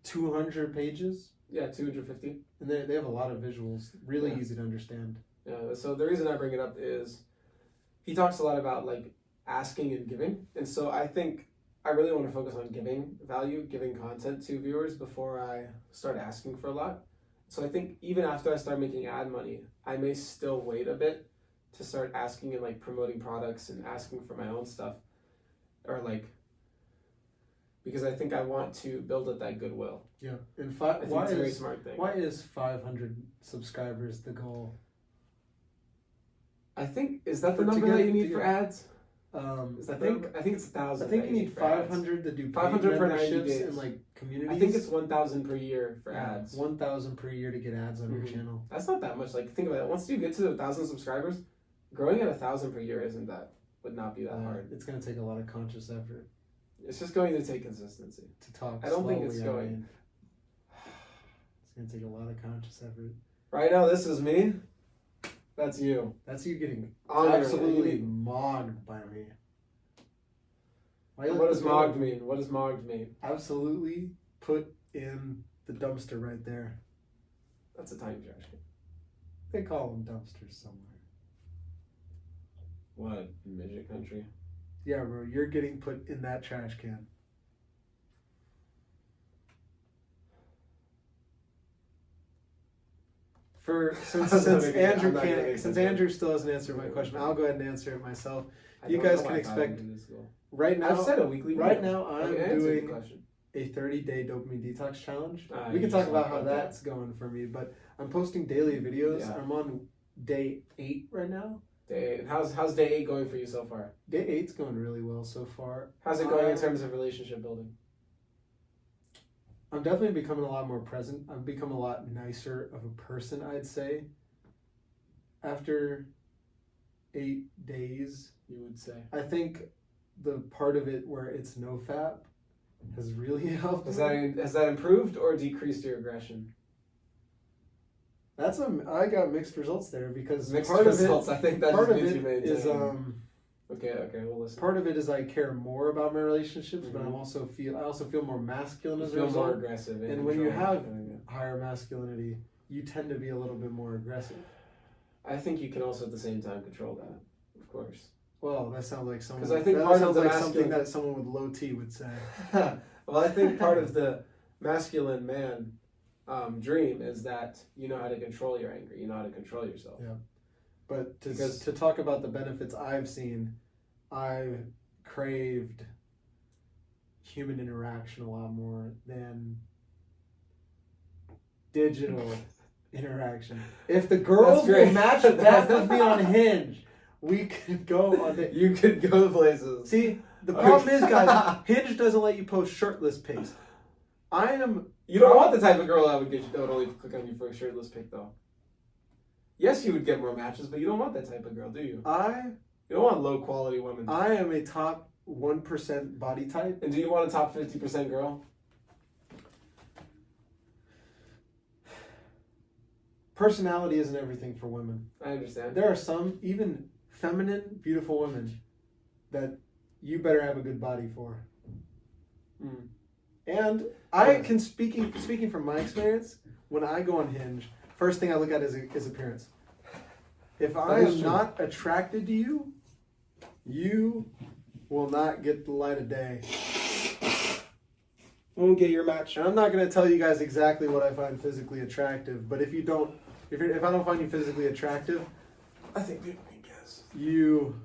[SPEAKER 3] 200 pages.
[SPEAKER 2] Yeah, 250.
[SPEAKER 3] And they have a lot of visuals, really easy to understand.
[SPEAKER 2] Yeah. So the reason I bring it up is he talks a lot about asking and giving, and so I think I really want to focus on giving value, giving content to viewers before I start asking for a lot. So I think even after I start making ad money, I may still wait a bit to start asking and like promoting products and asking for my own stuff, or like, because I think I want to build up that goodwill.
[SPEAKER 3] Yeah. And
[SPEAKER 2] I think it's a very smart thing.
[SPEAKER 3] Why is 500 subscribers the goal?
[SPEAKER 2] I think, is that the
[SPEAKER 3] To
[SPEAKER 2] number
[SPEAKER 3] get-
[SPEAKER 2] that you need
[SPEAKER 3] to
[SPEAKER 2] for
[SPEAKER 3] get-
[SPEAKER 2] ads?
[SPEAKER 3] Is
[SPEAKER 2] I
[SPEAKER 3] that
[SPEAKER 2] think it's 1,000.
[SPEAKER 3] I think
[SPEAKER 2] that
[SPEAKER 3] you need
[SPEAKER 2] for ads.
[SPEAKER 3] 500 to do paid
[SPEAKER 2] 500 per 90
[SPEAKER 3] memberships
[SPEAKER 2] days.
[SPEAKER 3] and like communities.
[SPEAKER 2] I think it's 1,000 per year for ads.
[SPEAKER 3] 1,000 per year to get ads on your
[SPEAKER 2] Mhm.
[SPEAKER 3] channel.
[SPEAKER 2] That's not that much. Like, think about it. Once you get to 1,000 subscribers, growing at 1,000 per year would not be that hard.
[SPEAKER 3] It's going to take a lot of conscious effort
[SPEAKER 2] It's just going to take consistency.
[SPEAKER 3] to talk.
[SPEAKER 2] I don't think
[SPEAKER 3] slowly,
[SPEAKER 2] it's
[SPEAKER 3] I
[SPEAKER 2] going-
[SPEAKER 3] mean. It's going to take a lot of conscious effort.
[SPEAKER 2] Right now, this is me. That's you.
[SPEAKER 3] That's you getting
[SPEAKER 2] On there,
[SPEAKER 3] absolutely
[SPEAKER 2] you-
[SPEAKER 3] mogged by me. Why you
[SPEAKER 2] And
[SPEAKER 3] let
[SPEAKER 2] what does
[SPEAKER 3] this go?
[SPEAKER 2] mogged mean? What does mogged mean?
[SPEAKER 3] Absolutely put in the dumpster right there.
[SPEAKER 2] That's a tiny trash can.
[SPEAKER 3] They call them dumpsters somewhere.
[SPEAKER 2] What? Midget country?
[SPEAKER 3] Yeah, bro, you're getting put in that trash can. Since Andrew still hasn't answered my question, I'll go ahead and answer it myself. You guys can expect right now.
[SPEAKER 2] I've said a weekly video.
[SPEAKER 3] Right now, I'm
[SPEAKER 2] Okay, answer the
[SPEAKER 3] doing
[SPEAKER 2] question.
[SPEAKER 3] a 30-day dopamine detox challenge.
[SPEAKER 2] Ah,
[SPEAKER 3] We
[SPEAKER 2] you
[SPEAKER 3] can talk
[SPEAKER 2] just
[SPEAKER 3] about
[SPEAKER 2] talk
[SPEAKER 3] how
[SPEAKER 2] about
[SPEAKER 3] that's going for me, but I'm posting daily videos.
[SPEAKER 2] Yeah.
[SPEAKER 3] I'm on day 8 right now.
[SPEAKER 2] Day 8. How's day 8 going for you so far?
[SPEAKER 3] Day 8's going really well so far.
[SPEAKER 2] How's it going in terms of relationship building?
[SPEAKER 3] I'm definitely becoming a lot more present. I've become a lot nicer of a person, I'd say. After 8 days,
[SPEAKER 2] You would say.
[SPEAKER 3] I think the part of it where it's no fap has really helped.
[SPEAKER 2] Has
[SPEAKER 3] me.
[SPEAKER 2] that improved or decreased your aggression?
[SPEAKER 3] I got mixed results there because
[SPEAKER 2] Mixed
[SPEAKER 3] part
[SPEAKER 2] results.
[SPEAKER 3] of
[SPEAKER 2] I think that
[SPEAKER 3] it, part
[SPEAKER 2] just
[SPEAKER 3] of
[SPEAKER 2] means you
[SPEAKER 3] it
[SPEAKER 2] maintain.
[SPEAKER 3] is
[SPEAKER 2] Okay, we'll listen.
[SPEAKER 3] part of it is I care more about my relationships, but
[SPEAKER 2] Mhm.
[SPEAKER 3] I also feel more masculine
[SPEAKER 2] You
[SPEAKER 3] as a
[SPEAKER 2] feel more
[SPEAKER 3] result.
[SPEAKER 2] aggressive.
[SPEAKER 3] And when you have
[SPEAKER 2] controlling.
[SPEAKER 3] higher masculinity, you tend to be a little bit more aggressive.
[SPEAKER 2] I think you can also at the same time control that, of course.
[SPEAKER 3] Well, that sounds like someone.
[SPEAKER 2] 'Cause I think
[SPEAKER 3] that
[SPEAKER 2] part of
[SPEAKER 3] sounds
[SPEAKER 2] the
[SPEAKER 3] like
[SPEAKER 2] masculine-
[SPEAKER 3] something that someone with low T would say.
[SPEAKER 2] Well, I think part of the masculine man dream is that you know how to control your anger. You know how to control yourself.
[SPEAKER 3] Yeah. But
[SPEAKER 2] Because-
[SPEAKER 3] to talk about the benefits I've seen, I've craved human interaction a lot more than digital interaction. If the girls
[SPEAKER 2] That's great.
[SPEAKER 3] will match that with me on Hinge, we could go on the.
[SPEAKER 2] You could go places.
[SPEAKER 3] See, the problem is, guys, Hinge doesn't let you post shirtless pics.
[SPEAKER 2] You don't want the type of girl that would only click on you for a shirtless pic, though. Yes, you would get more matches, but you don't want that type of girl, do you? You don't want low quality women.
[SPEAKER 3] I am a top 1% body type.
[SPEAKER 2] And do you want a top 50% girl?
[SPEAKER 3] Personality isn't everything for women.
[SPEAKER 2] I understand.
[SPEAKER 3] There are some, even feminine, beautiful women that you better have a good body for.
[SPEAKER 2] Mm.
[SPEAKER 3] And I can, speaking from my experience, when I go on Hinge, first thing I look at is appearance. If I
[SPEAKER 2] That is
[SPEAKER 3] am
[SPEAKER 2] true.
[SPEAKER 3] not attracted to you, you will not get the light of day.
[SPEAKER 2] Won't get your match.
[SPEAKER 3] And I'm not going to tell you guys exactly what I find physically attractive, but if I don't find you physically attractive,
[SPEAKER 2] I think people can guess.
[SPEAKER 3] you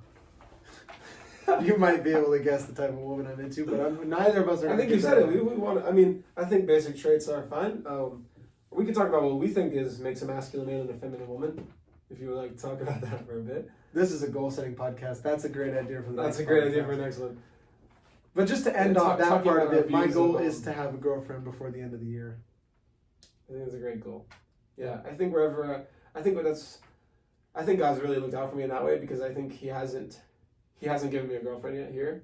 [SPEAKER 3] might be able to guess the type of woman I'm into, but neither of us are.
[SPEAKER 2] I
[SPEAKER 3] gonna
[SPEAKER 2] think
[SPEAKER 3] do
[SPEAKER 2] you said
[SPEAKER 3] that.
[SPEAKER 2] it. We want. I mean, I think basic traits are fine. We could talk about what we think makes a masculine man and a feminine woman. If you would like to talk about that for a bit.
[SPEAKER 3] This is a goal-setting podcast. That's a great idea for the.
[SPEAKER 2] That's
[SPEAKER 3] next
[SPEAKER 2] a great
[SPEAKER 3] podcast.
[SPEAKER 2] idea for the next one.
[SPEAKER 3] But just to end
[SPEAKER 2] Yeah,
[SPEAKER 3] off that
[SPEAKER 2] talking
[SPEAKER 3] part
[SPEAKER 2] about
[SPEAKER 3] of it,
[SPEAKER 2] our
[SPEAKER 3] my
[SPEAKER 2] views
[SPEAKER 3] goal
[SPEAKER 2] of,
[SPEAKER 3] is to have a girlfriend before the end of the year.
[SPEAKER 2] I think it's a great goal. Yeah, I think I think God's really looked out for me in that way because I think He hasn't given me a girlfriend yet here.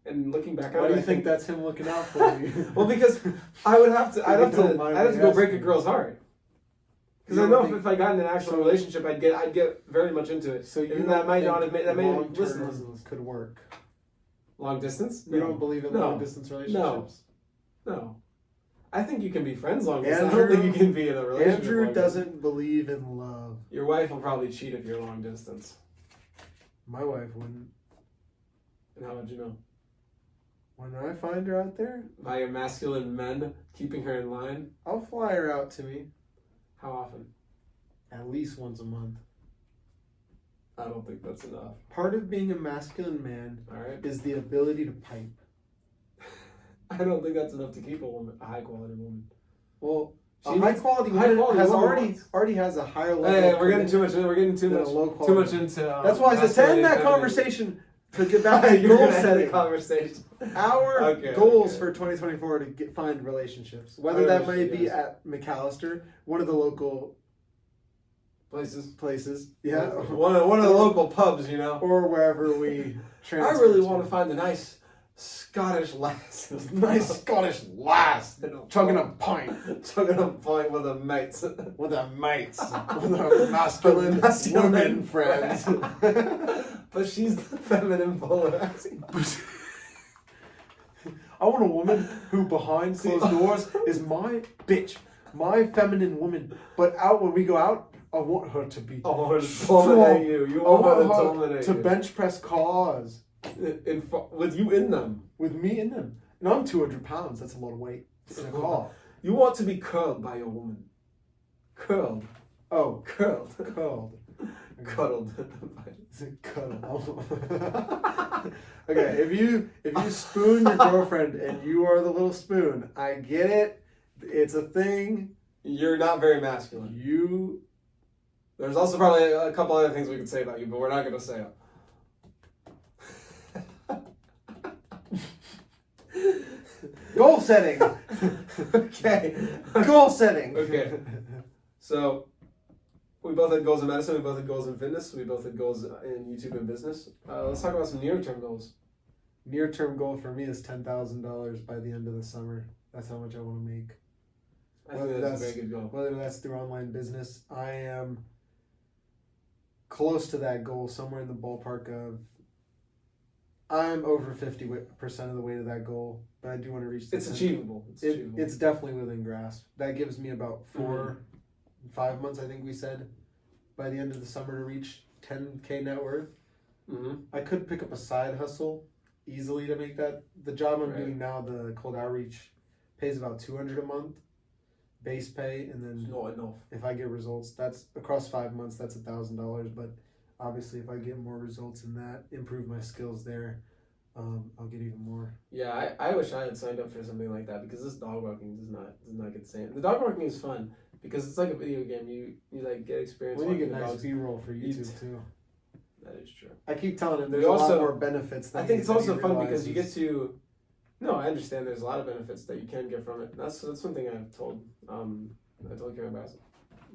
[SPEAKER 2] And looking back on
[SPEAKER 3] Why
[SPEAKER 2] it,
[SPEAKER 3] do you
[SPEAKER 2] I
[SPEAKER 3] think that's him looking out for you?
[SPEAKER 2] Well, because I'd have
[SPEAKER 3] don't mind
[SPEAKER 2] to
[SPEAKER 3] me
[SPEAKER 2] go break a
[SPEAKER 3] asking.
[SPEAKER 2] girl's heart. Because
[SPEAKER 3] You
[SPEAKER 2] I
[SPEAKER 3] don't
[SPEAKER 2] know
[SPEAKER 3] think-
[SPEAKER 2] if I got in an actual relationship, I'd get very much into it.
[SPEAKER 3] So you
[SPEAKER 2] And
[SPEAKER 3] don't
[SPEAKER 2] that might not
[SPEAKER 3] think
[SPEAKER 2] have made
[SPEAKER 3] long-term
[SPEAKER 2] listen.
[SPEAKER 3] could work.
[SPEAKER 2] Long distance?
[SPEAKER 3] You don't believe in
[SPEAKER 2] No.
[SPEAKER 3] long distance relationships?
[SPEAKER 2] No. I think you can be friends long distance. I
[SPEAKER 3] Andrew-
[SPEAKER 2] don't think you can be in a relationship.
[SPEAKER 3] Andrew
[SPEAKER 2] long
[SPEAKER 3] doesn't
[SPEAKER 2] distance.
[SPEAKER 3] believe in love.
[SPEAKER 2] Your wife will probably cheat if you're long distance.
[SPEAKER 3] My wife wouldn't.
[SPEAKER 2] And how would you know?
[SPEAKER 3] When I find her out there,
[SPEAKER 2] by your masculine men keeping her in line,
[SPEAKER 3] I'll fly her out to me
[SPEAKER 2] how often?
[SPEAKER 3] at least once a month.
[SPEAKER 2] I don't think that's enough.
[SPEAKER 3] Part of being a masculine man
[SPEAKER 2] All right.
[SPEAKER 3] is the ability to pipe.
[SPEAKER 2] I don't think that's enough to keep a woman, a high quality woman.
[SPEAKER 3] Well,
[SPEAKER 2] She
[SPEAKER 3] a high
[SPEAKER 2] needs-
[SPEAKER 3] quality
[SPEAKER 2] high
[SPEAKER 3] woman
[SPEAKER 2] quality
[SPEAKER 3] has
[SPEAKER 2] woman
[SPEAKER 3] already has a higher level.
[SPEAKER 2] Hey,
[SPEAKER 3] of
[SPEAKER 2] we're getting
[SPEAKER 3] commitment
[SPEAKER 2] too much. We're getting too
[SPEAKER 3] than
[SPEAKER 2] much.
[SPEAKER 3] a low
[SPEAKER 2] Too
[SPEAKER 3] quality.
[SPEAKER 2] much into.
[SPEAKER 3] That's why I said to end that conversation to get back to
[SPEAKER 2] You're
[SPEAKER 3] goal
[SPEAKER 2] gonna end the
[SPEAKER 3] setting.
[SPEAKER 2] conversation.
[SPEAKER 3] Our
[SPEAKER 2] Okay,
[SPEAKER 3] goals
[SPEAKER 2] okay.
[SPEAKER 3] for 2024 to find relationships, whether that may be
[SPEAKER 2] Yes.
[SPEAKER 3] at McAllister, one of the local places, yeah,
[SPEAKER 2] One of the local pubs, you know.
[SPEAKER 3] or wherever we
[SPEAKER 2] I
[SPEAKER 3] transfer.
[SPEAKER 2] really want to find a nice Scottish lass.
[SPEAKER 3] nice Scottish lass chugging a pint
[SPEAKER 2] Chugging a pint with a mates.
[SPEAKER 3] with her mates, with her masculine women friends.
[SPEAKER 2] But she's the feminine polar.
[SPEAKER 3] I want a woman who behind closed doors is my bitch, my feminine woman. But out when we go out, I want her to be
[SPEAKER 2] I want her to
[SPEAKER 3] strong.
[SPEAKER 2] dominate you. You
[SPEAKER 3] I
[SPEAKER 2] want her
[SPEAKER 3] want
[SPEAKER 2] to
[SPEAKER 3] her
[SPEAKER 2] dominate
[SPEAKER 3] to
[SPEAKER 2] you.
[SPEAKER 3] bench press cars
[SPEAKER 2] With you in them.
[SPEAKER 3] with me in them. And I'm 200 pounds. That's a lot of weight in a car.
[SPEAKER 2] You want to be curled by your woman. Curled.
[SPEAKER 3] Oh,
[SPEAKER 2] Curled.
[SPEAKER 3] curled.
[SPEAKER 2] Cuddled.
[SPEAKER 3] Cuddle. Okay, if you spoon your girlfriend and you are the little spoon, I get it. It's a thing.
[SPEAKER 2] You're not very masculine.
[SPEAKER 3] You
[SPEAKER 2] There's also probably a couple other things we could say about you, but we're not going to say them.
[SPEAKER 3] goal setting.
[SPEAKER 2] Okay.
[SPEAKER 3] Goal setting.
[SPEAKER 2] Okay. So, we both had goals in medicine, we both had goals in fitness, we both had goals in YouTube and business. Let's talk about some near-term goals.
[SPEAKER 3] Near-term goal for me is $10,000 by the end of the summer. That's how much I want to make.
[SPEAKER 2] I think that's a very good goal.
[SPEAKER 3] Whether that's through online business, I am close to that goal, somewhere in the ballpark of. I'm over 50% of the way to that goal, but I do want to reach.
[SPEAKER 2] It's achievable.
[SPEAKER 3] It's definitely within grasp. That gives me about 5 months, I think we said, by the end of the summer to reach 10K net worth.
[SPEAKER 2] Mm-hmm.
[SPEAKER 3] I could pick up a side hustle easily to make that. The job I'm
[SPEAKER 2] Right.
[SPEAKER 3] doing now, the cold outreach, pays about $200 a month, base pay, and then
[SPEAKER 2] It's not enough.
[SPEAKER 3] if I get results, that's across 5 months, that's $1,000. But obviously, if I get more results in that, improve my skills there, I'll get even more.
[SPEAKER 2] Yeah, I wish I had signed up for something like that because this dog walking does not get the same. The dog walking is fun because it's like a video game. You like get experience.
[SPEAKER 3] Well, you get
[SPEAKER 2] walking
[SPEAKER 3] nice
[SPEAKER 2] dogs.
[SPEAKER 3] B-roll for YouTube too.
[SPEAKER 2] That is true.
[SPEAKER 3] I keep telling him there's
[SPEAKER 2] We
[SPEAKER 3] a
[SPEAKER 2] also-
[SPEAKER 3] lot more benefits. Than
[SPEAKER 2] I think it's
[SPEAKER 3] than he
[SPEAKER 2] also fun because you get
[SPEAKER 3] realizes.
[SPEAKER 2] to. No, I understand. There's a lot of benefits that you can get from it. That's one thing I've told. I told Karen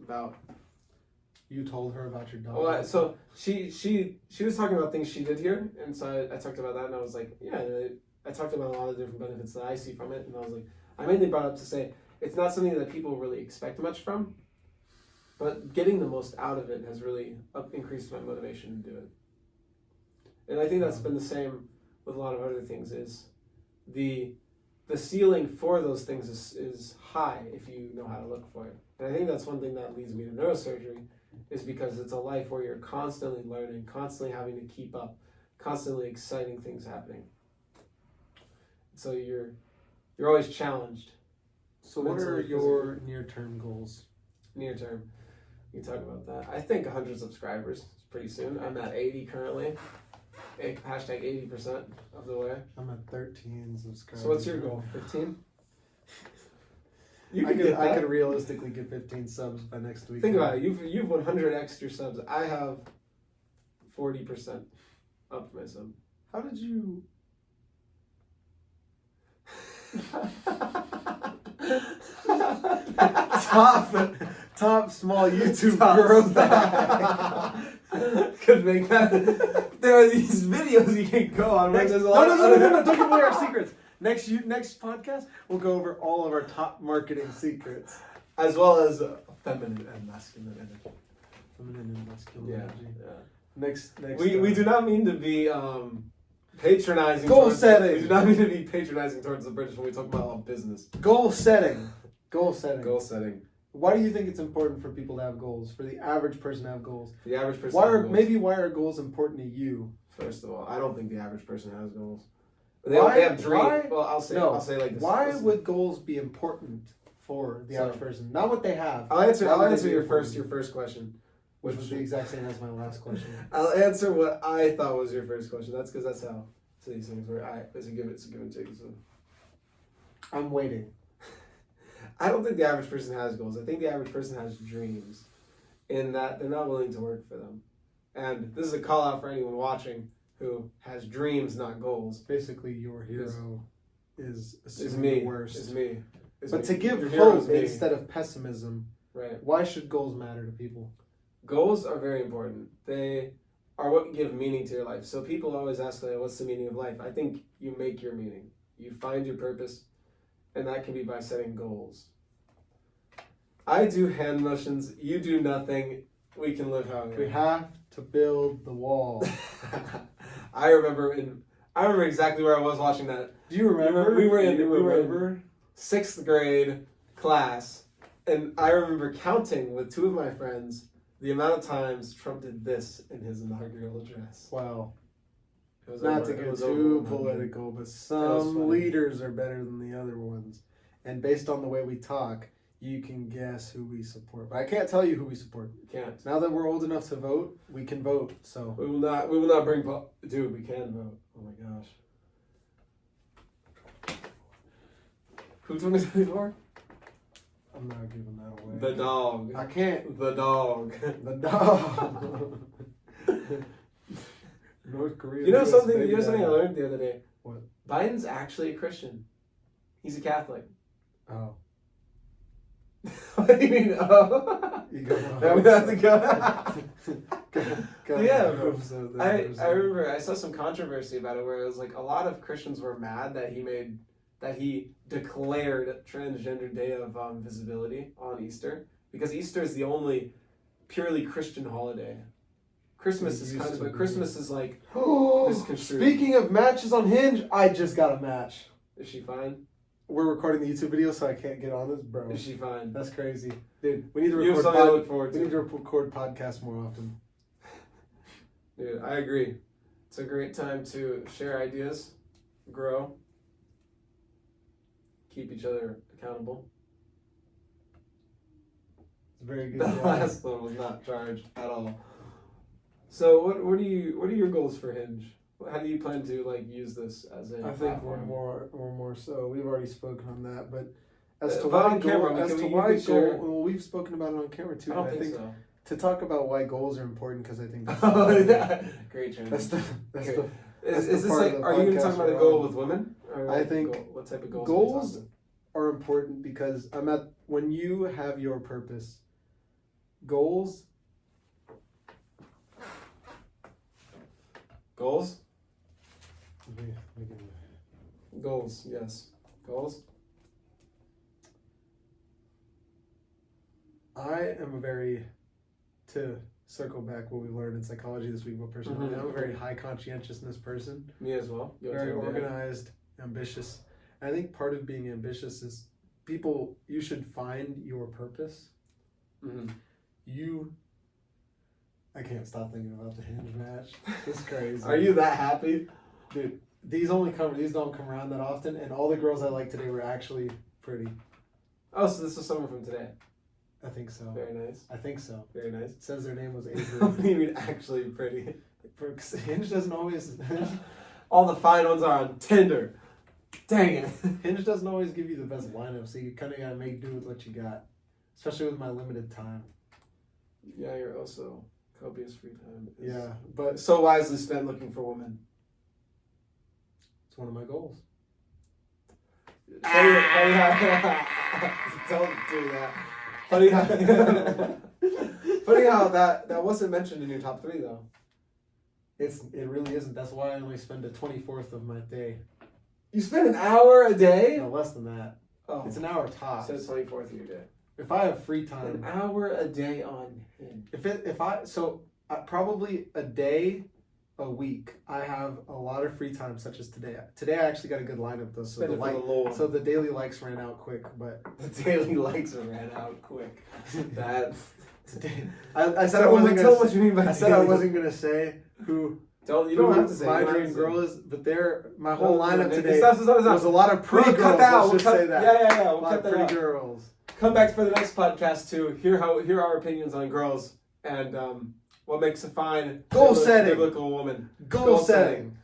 [SPEAKER 2] about.
[SPEAKER 3] You told her about your dog.
[SPEAKER 2] Well, so she was talking about things she did here, and so I talked about that, and I was like, yeah, I talked about a lot of different benefits that I see from it, and I was like, I mainly brought up to say it's not something that people really expect much from, but getting the most out of it has really increased my motivation to do it. And I think that's been the same with a lot of other things. Is the ceiling for those things is high if you know how to look for it. And I think that's one thing that leads me to neurosurgery, is because it's a life where you're constantly learning, constantly having to keep up, constantly exciting things happening. So you're always challenged.
[SPEAKER 3] So what are
[SPEAKER 2] mentally,
[SPEAKER 3] your near-term goals?
[SPEAKER 2] Near term, we can talk about that. I think 100 subscribers pretty soon. I'm at 80 currently. Hashtag 80% of the way.
[SPEAKER 3] I'm at 13 subscribers.
[SPEAKER 2] So what's your goal? 15? You
[SPEAKER 3] I
[SPEAKER 2] can get
[SPEAKER 3] I
[SPEAKER 2] that.
[SPEAKER 3] could realistically get 15 subs by next week.
[SPEAKER 2] Think about it. You've 100 extra subs. I have 40% up my sub.
[SPEAKER 3] How did you? top small YouTube growth hack.
[SPEAKER 2] Could make that. There are these videos you can go on. Where
[SPEAKER 3] Next,
[SPEAKER 2] there's a
[SPEAKER 3] no,
[SPEAKER 2] lot
[SPEAKER 3] no,
[SPEAKER 2] of
[SPEAKER 3] no, no, no,
[SPEAKER 2] other-
[SPEAKER 3] don't give away our secrets. Next podcast, we'll go over all of our top marketing secrets.
[SPEAKER 2] As well as feminine and masculine energy.
[SPEAKER 3] Feminine and masculine
[SPEAKER 2] Yeah.
[SPEAKER 3] energy.
[SPEAKER 2] Yeah.
[SPEAKER 3] Next.
[SPEAKER 2] We do not mean to be patronizing.
[SPEAKER 3] Goal
[SPEAKER 2] towards-
[SPEAKER 3] setting.
[SPEAKER 2] We do not mean to be patronizing towards the British when we talk about business.
[SPEAKER 3] Goal setting. Goal setting.
[SPEAKER 2] Goal setting.
[SPEAKER 3] Why do you think it's important for people to have goals? For the average person to have goals?
[SPEAKER 2] The average person.
[SPEAKER 3] Why
[SPEAKER 2] has
[SPEAKER 3] are
[SPEAKER 2] goals.
[SPEAKER 3] maybe why are goals important to you?
[SPEAKER 2] First of all, I don't think the average person has goals. They have dreams. Well, I'll say like this.
[SPEAKER 3] Why would goals be important for the average person? Not what they have.
[SPEAKER 2] I'll answer your first question,
[SPEAKER 3] which was the exact same as my last question.
[SPEAKER 2] I'll answer what I thought was your first question. That's because that's how these things work. It's a give and take. So.
[SPEAKER 3] I'm waiting.
[SPEAKER 2] I don't think the average person has goals. I think the average person has dreams, in that they're not willing to work for them. And this is a call out for anyone watching who has dreams, not goals.
[SPEAKER 3] Basically, your hero is
[SPEAKER 2] me.
[SPEAKER 3] The worst.
[SPEAKER 2] Is me.
[SPEAKER 3] But to give hope instead of pessimism,
[SPEAKER 2] right?
[SPEAKER 3] Why should goals matter to people?
[SPEAKER 2] Goals are very important. They are what give meaning to your life. So people always ask, like, what's the meaning of life? I think you make your meaning. You find your purpose, and that can be by setting goals. I do hand motions. You do nothing. We can live how we
[SPEAKER 3] have to build the wall.
[SPEAKER 2] I remember exactly where I was watching that.
[SPEAKER 3] Do you remember?
[SPEAKER 2] We were in 6th grade class, and I remember counting with 2 of my friends the amount of times Trump did this in his inaugural address.
[SPEAKER 3] Wow.
[SPEAKER 2] It was
[SPEAKER 3] not to get too political, but some leaders are better than the other ones. And based on the way we talk, you can guess who we support. But I can't tell you who we support.
[SPEAKER 2] You can't.
[SPEAKER 3] Now that we're old enough to vote, we can vote. So
[SPEAKER 2] we will not bring dude, we can vote. Oh my gosh. Who 2024?
[SPEAKER 3] I'm not giving that away.
[SPEAKER 2] The dog.
[SPEAKER 3] I can't.
[SPEAKER 2] The dog.
[SPEAKER 3] The dog. North Korea.
[SPEAKER 2] You know something I learned the other day?
[SPEAKER 3] What?
[SPEAKER 2] Biden's actually a Christian. He's a Catholic.
[SPEAKER 3] Oh.
[SPEAKER 2] What do you mean? Oh.
[SPEAKER 3] You go.
[SPEAKER 2] Now we have to go.
[SPEAKER 3] Yeah.
[SPEAKER 2] I remember I saw some controversy about it where it was like a lot of Christians were mad that he declared Transgender Day of Visibility on Easter, because Easter is the only purely Christian holiday. Christmas is kind of, but Christmas is like misconstrued.
[SPEAKER 3] Speaking of matches on Hinge, I just got a match.
[SPEAKER 2] Is she fine?
[SPEAKER 3] We're recording the YouTube video, so I can't get on this, bro.
[SPEAKER 2] Is she fine?
[SPEAKER 3] That's crazy, dude. We need to
[SPEAKER 2] record. Something to look forward to.
[SPEAKER 3] We need to record podcasts more often.
[SPEAKER 2] Dude, I agree. It's a great time to share ideas, grow, keep each other accountable.
[SPEAKER 3] It's very good.
[SPEAKER 2] The last one was not charged at all. So what are your goals for Hinge? How do you plan to use this as a
[SPEAKER 3] I think we're more so. We've already spoken on that, but
[SPEAKER 2] as to why
[SPEAKER 3] we've spoken about it on camera too.
[SPEAKER 2] I think so.
[SPEAKER 3] To talk about why goals are important, because I think that's
[SPEAKER 2] great training.
[SPEAKER 3] Is
[SPEAKER 2] this like, are you going to talk about a goal with women? Or
[SPEAKER 3] I think
[SPEAKER 2] what type of goals?
[SPEAKER 3] Goals are important because when you have your purpose, goals.
[SPEAKER 2] Goals? Goals, yes. Goals?
[SPEAKER 3] I am to circle back what we learned in psychology this week about personality, I'm a very high conscientiousness person.
[SPEAKER 2] Me as well.
[SPEAKER 3] Very organized, ambitious. I think part of being ambitious is you should find your purpose.
[SPEAKER 2] Mm-hmm.
[SPEAKER 3] I can't stop thinking about the Hinge match. It's crazy.
[SPEAKER 2] Are you that happy?
[SPEAKER 3] Dude, these don't come around that often, and all the girls I liked today were actually pretty.
[SPEAKER 2] Oh, so this was someone from today?
[SPEAKER 3] I think so.
[SPEAKER 2] Very nice.
[SPEAKER 3] I think so.
[SPEAKER 2] Very nice.
[SPEAKER 3] It says their name was Avery.
[SPEAKER 2] What do you mean actually pretty?
[SPEAKER 3] Hinge doesn't always...
[SPEAKER 2] All the fine ones are on Tinder. Dang it.
[SPEAKER 3] Hinge doesn't always give you the best lineup, so you kind of got to make do with what you got. Especially with my limited time.
[SPEAKER 2] Yeah, you're also... copious free time.
[SPEAKER 3] Yeah, but
[SPEAKER 2] so wisely spent looking for women.
[SPEAKER 3] It's one of my goals.
[SPEAKER 2] Don't do that. Funny how that wasn't mentioned in your top 3 though.
[SPEAKER 3] It really isn't. That's why I only spend a 24th of my day.
[SPEAKER 2] You spend an hour a day?
[SPEAKER 3] No, less than that.
[SPEAKER 2] Oh,
[SPEAKER 3] it's an hour tops.
[SPEAKER 2] So it's 24th of your day.
[SPEAKER 3] If I have free time,
[SPEAKER 2] an hour a day on Hinge.
[SPEAKER 3] Probably a day a week. I have a lot of free time, such as today. Today I actually got a good lineup though, so the daily likes ran out quick. But
[SPEAKER 2] the daily likes ran out quick. That's
[SPEAKER 3] I said I wasn't gonna say who
[SPEAKER 2] You don't have to say.
[SPEAKER 3] My
[SPEAKER 2] You don't
[SPEAKER 3] dream
[SPEAKER 2] have to
[SPEAKER 3] girl
[SPEAKER 2] say.
[SPEAKER 3] is, but my whole lineup
[SPEAKER 2] Nick,
[SPEAKER 3] today
[SPEAKER 2] stop.
[SPEAKER 3] was a lot of pretty
[SPEAKER 2] We'll
[SPEAKER 3] girls.
[SPEAKER 2] cut that out.
[SPEAKER 3] Let's
[SPEAKER 2] We'll
[SPEAKER 3] just
[SPEAKER 2] cut-
[SPEAKER 3] say that.
[SPEAKER 2] Yeah.
[SPEAKER 3] A
[SPEAKER 2] We'll
[SPEAKER 3] lot
[SPEAKER 2] cut
[SPEAKER 3] of
[SPEAKER 2] that
[SPEAKER 3] pretty
[SPEAKER 2] out.
[SPEAKER 3] girls.
[SPEAKER 2] Come back for the next podcast to hear our opinions on girls and what makes a fine
[SPEAKER 3] Goal setting.
[SPEAKER 2] biblical woman.
[SPEAKER 3] Goal setting.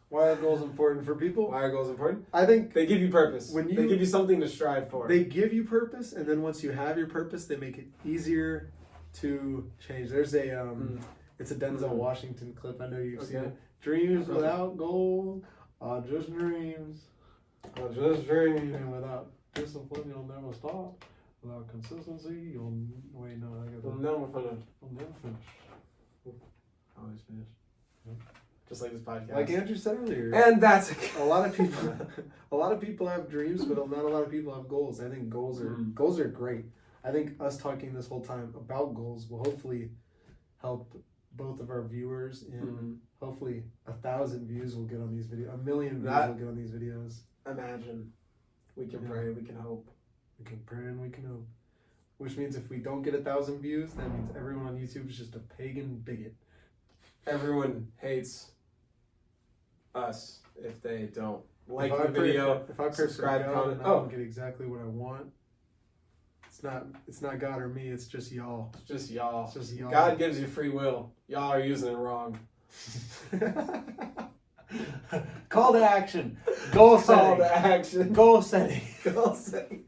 [SPEAKER 3] Why are goals important for people?
[SPEAKER 2] Why are goals important?
[SPEAKER 3] I think
[SPEAKER 2] They give you purpose.
[SPEAKER 3] When
[SPEAKER 2] They
[SPEAKER 3] you-
[SPEAKER 2] give you something to strive for.
[SPEAKER 3] they give you purpose, and then once you have your purpose, they make it easier to change. There's a it's a Denzel Washington clip. I know you've seen it. Dreams without goals are just dreams.
[SPEAKER 2] Just dream.
[SPEAKER 3] And without discipline, you'll never stop. Without consistency, you'll wait. No, I got
[SPEAKER 2] We'll
[SPEAKER 3] that.
[SPEAKER 2] never finish.
[SPEAKER 3] You'll never finish.
[SPEAKER 2] Always finish. Just like this podcast.
[SPEAKER 3] Like Andrew said earlier,
[SPEAKER 2] and that's
[SPEAKER 3] a lot of people have dreams, but not a lot of people have goals. I think goals are great. I think us talking this whole time about goals will hopefully help both of our viewers, and hopefully 1,000 views will get on these videos. 1 million views will get on these videos.
[SPEAKER 2] Imagine. We can pray, we can hope.
[SPEAKER 3] We can pray and we can hope. Which means if we don't get 1,000 views, that means everyone on YouTube is just a pagan bigot.
[SPEAKER 2] Everyone hates us if they don't like
[SPEAKER 3] If
[SPEAKER 2] the
[SPEAKER 3] I pray
[SPEAKER 2] video.
[SPEAKER 3] if I pray
[SPEAKER 2] subscribe,
[SPEAKER 3] for God
[SPEAKER 2] comment.
[SPEAKER 3] and I don't get exactly what I want, it's not God or me. It's just y'all.
[SPEAKER 2] It's just y'all.
[SPEAKER 3] It's just y'all.
[SPEAKER 2] God gives you free will. Y'all are using it wrong.
[SPEAKER 3] Call to action. Goal setting.
[SPEAKER 2] Call to action.
[SPEAKER 3] Goal setting.
[SPEAKER 2] Goal setting.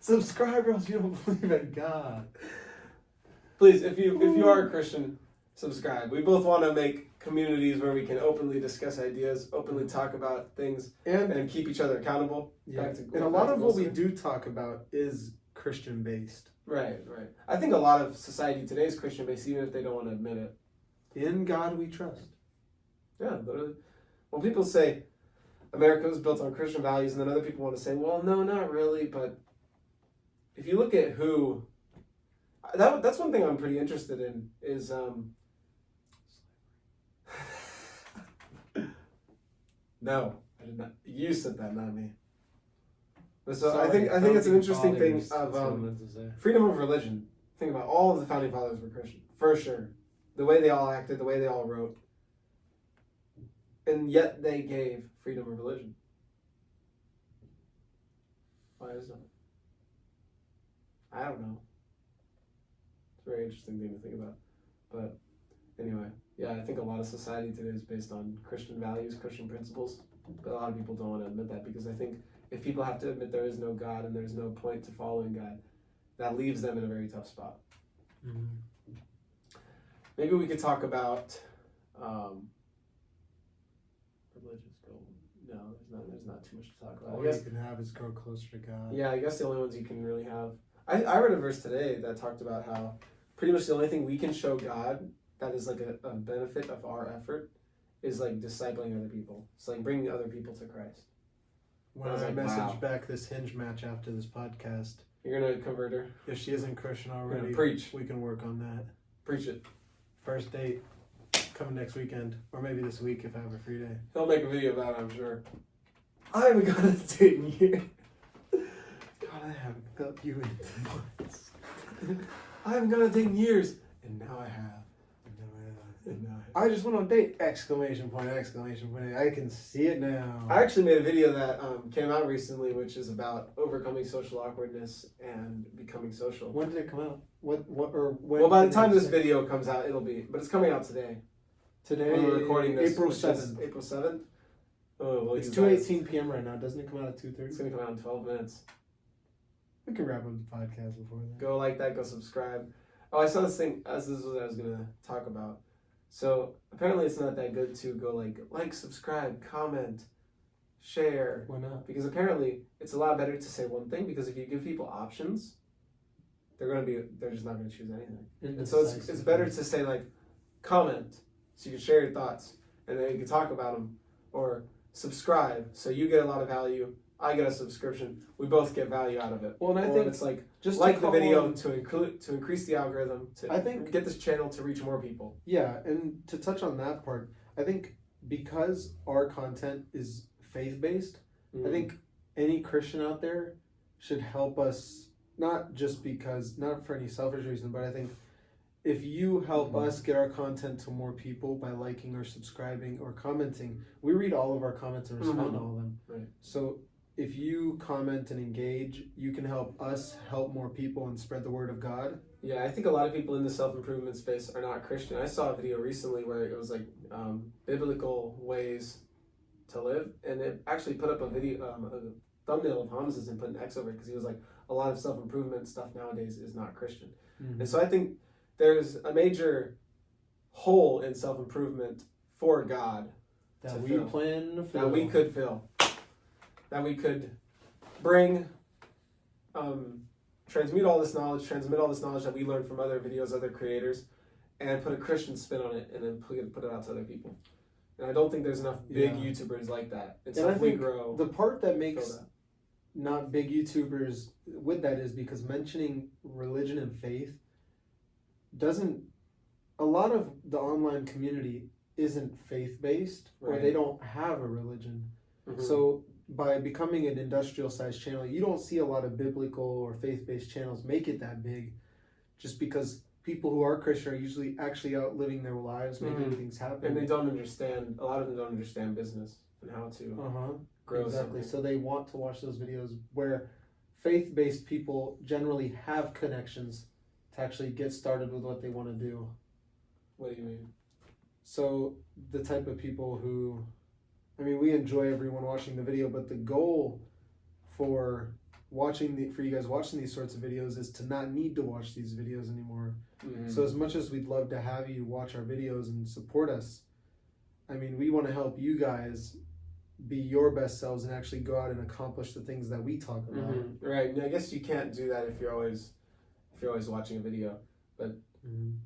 [SPEAKER 3] Subscribe or else you don't believe in God.
[SPEAKER 2] Please, if you are a Christian, subscribe. We both want to make communities where we can openly discuss ideas, openly talk about things, and keep each other accountable.
[SPEAKER 3] Yeah. And a lot of what we do talk about is Christian based.
[SPEAKER 2] Right. I think a lot of society today is Christian based, even if they don't want to admit it.
[SPEAKER 3] In God we trust.
[SPEAKER 2] Yeah, literally. When people say America was built on Christian values, and then other people want to say, well, no, not really, but if you look at who... That's one thing I'm pretty interested in, is... No, I did not. You said that, not me. So I think it's an interesting thing of freedom of religion. Think about all of the founding fathers were Christian, for sure. The way they all acted, the way they all wrote. And yet they gave freedom of religion. Why is that? I don't know. It's a very interesting thing to think about. But anyway, yeah, I think a lot of society today is based on Christian values, Christian principles. But a lot of people don't want to admit that, because I think if people have to admit there is no God and there's no point to following God, that leaves them in a very tough spot.
[SPEAKER 3] Mm-hmm.
[SPEAKER 2] Maybe we could talk about religious goal. No, there's not too much to talk about.
[SPEAKER 3] All you can have is grow closer to God.
[SPEAKER 2] Yeah, I guess the only ones you can really have. I read a verse today that talked about how pretty much the only thing we can show God that is like a benefit of our effort is like discipling other people. It's like bringing other people to Christ.
[SPEAKER 3] When I message back this Hinge match after this podcast,
[SPEAKER 2] you're gonna convert her.
[SPEAKER 3] If she isn't Christian already,
[SPEAKER 2] preach.
[SPEAKER 3] We can work on that.
[SPEAKER 2] Preach it.
[SPEAKER 3] First date coming next weekend, or maybe this week if I have a free day.
[SPEAKER 2] He'll make a video about it, I'm sure. I haven't got a date in years.
[SPEAKER 3] God, I haven't felt you in months.
[SPEAKER 2] I haven't got a date in years, and now I have.
[SPEAKER 3] I just went on a date! Exclamation point! Exclamation point! I can see it now.
[SPEAKER 2] I actually made a video that came out recently, which is about overcoming social awkwardness and becoming social.
[SPEAKER 3] When did it come out? When?
[SPEAKER 2] Well, by the time this video comes out, but it's coming out today.
[SPEAKER 3] Today,
[SPEAKER 2] when we're recording this,
[SPEAKER 3] April 7th.
[SPEAKER 2] April 7th. Oh, well,
[SPEAKER 3] it's 2:18 p.m. right now. Doesn't it come out at 2:30?
[SPEAKER 2] It's gonna come out in 12 minutes.
[SPEAKER 3] We can wrap up the podcast before that.
[SPEAKER 2] Go like that. Go subscribe. Oh, I saw this thing. This is what I was gonna talk about. So apparently, it's not that good to go like, subscribe, comment, share.
[SPEAKER 3] Why not?
[SPEAKER 2] Because apparently, it's a lot better to say one thing. Because if you give people options, they're just not gonna choose anything. And so it's better to say comment, so you can share your thoughts, and then you can talk about them, or subscribe, so you get a lot of value. I get a subscription. We both get value out of it.
[SPEAKER 3] Well, and I think
[SPEAKER 2] it's
[SPEAKER 3] just
[SPEAKER 2] like the video to increase the algorithm
[SPEAKER 3] I think
[SPEAKER 2] get this channel to reach more people.
[SPEAKER 3] Yeah, and to touch on that part, I think because our content is faith based, I think any Christian out there should help us, not for any selfish reason, but I think if you help us get our content to more people by liking or subscribing or commenting, we read all of our comments and respond to all of them.
[SPEAKER 2] Right.
[SPEAKER 3] So if you comment and engage, you can help us help more people and spread the word of God.
[SPEAKER 2] Yeah, I think a lot of people in the self-improvement space are not Christian. I saw a video recently where it was like biblical ways to live, and it actually put up a video, a thumbnail of Hamza's and put an X over it because he was like, a lot of self-improvement stuff nowadays is not Christian. And so I think there's a major hole in self-improvement for God
[SPEAKER 3] That we plan to fill.
[SPEAKER 2] that we could fill, that we could bring, transmit all this knowledge that we learned from other videos, other creators, and put a Christian spin on it, and then put it out to other people. And I don't think there's enough big YouTubers like that. And so
[SPEAKER 3] And I
[SPEAKER 2] if we
[SPEAKER 3] think
[SPEAKER 2] grow,
[SPEAKER 3] the part that
[SPEAKER 2] fill
[SPEAKER 3] makes
[SPEAKER 2] that.
[SPEAKER 3] not big YouTubers with that is because mentioning religion and faith doesn't, a lot of the online community isn't faith-based, or
[SPEAKER 2] Right.
[SPEAKER 3] they don't have a religion.
[SPEAKER 2] Mhm.
[SPEAKER 3] So by becoming an industrial sized channel, you don't see a lot of biblical or faith-based channels make it that big, just because people who are Christian are usually actually out living their lives, making things happen.
[SPEAKER 2] And they don't understand, a lot of them don't understand business and how to grow
[SPEAKER 3] Exactly.
[SPEAKER 2] something.
[SPEAKER 3] So they want to watch those videos where faith-based people generally have connections to actually get started with what they want to do.
[SPEAKER 2] What do you mean?
[SPEAKER 3] So the type of people who, I mean, we enjoy everyone watching the video, but the goal for for you guys watching these sorts of videos is to not need to watch these videos anymore. So as much as we'd love to have you watch our videos and support us, I mean, we want to help you guys be your best selves and actually go out and accomplish the things that we talk about.
[SPEAKER 2] Right. And I guess you can't do that if you're always watching a video. But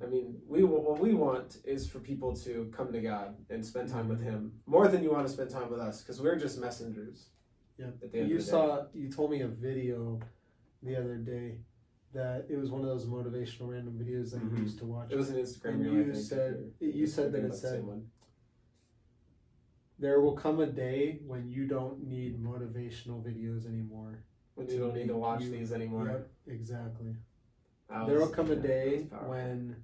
[SPEAKER 2] I mean, what we want is for people to come to God and spend time with Him more than you want to spend time with us, because we're just messengers.
[SPEAKER 3] Yeah.
[SPEAKER 2] At the end of the day.
[SPEAKER 3] You told me a video the other day that it was one of those motivational random videos that you used to watch.
[SPEAKER 2] It was an Instagram
[SPEAKER 3] And
[SPEAKER 2] reel.
[SPEAKER 3] you
[SPEAKER 2] I think,
[SPEAKER 3] said-
[SPEAKER 2] if you're
[SPEAKER 3] you said that
[SPEAKER 2] thinking
[SPEAKER 3] it
[SPEAKER 2] about the
[SPEAKER 3] said-
[SPEAKER 2] same one.
[SPEAKER 3] There will come a day when you don't need motivational videos anymore.
[SPEAKER 2] When you don't need to watch these anymore.
[SPEAKER 3] Yep, exactly.
[SPEAKER 2] That
[SPEAKER 3] There will
[SPEAKER 2] was-
[SPEAKER 3] come a
[SPEAKER 2] yeah,
[SPEAKER 3] day
[SPEAKER 2] that was powerful.
[SPEAKER 3] when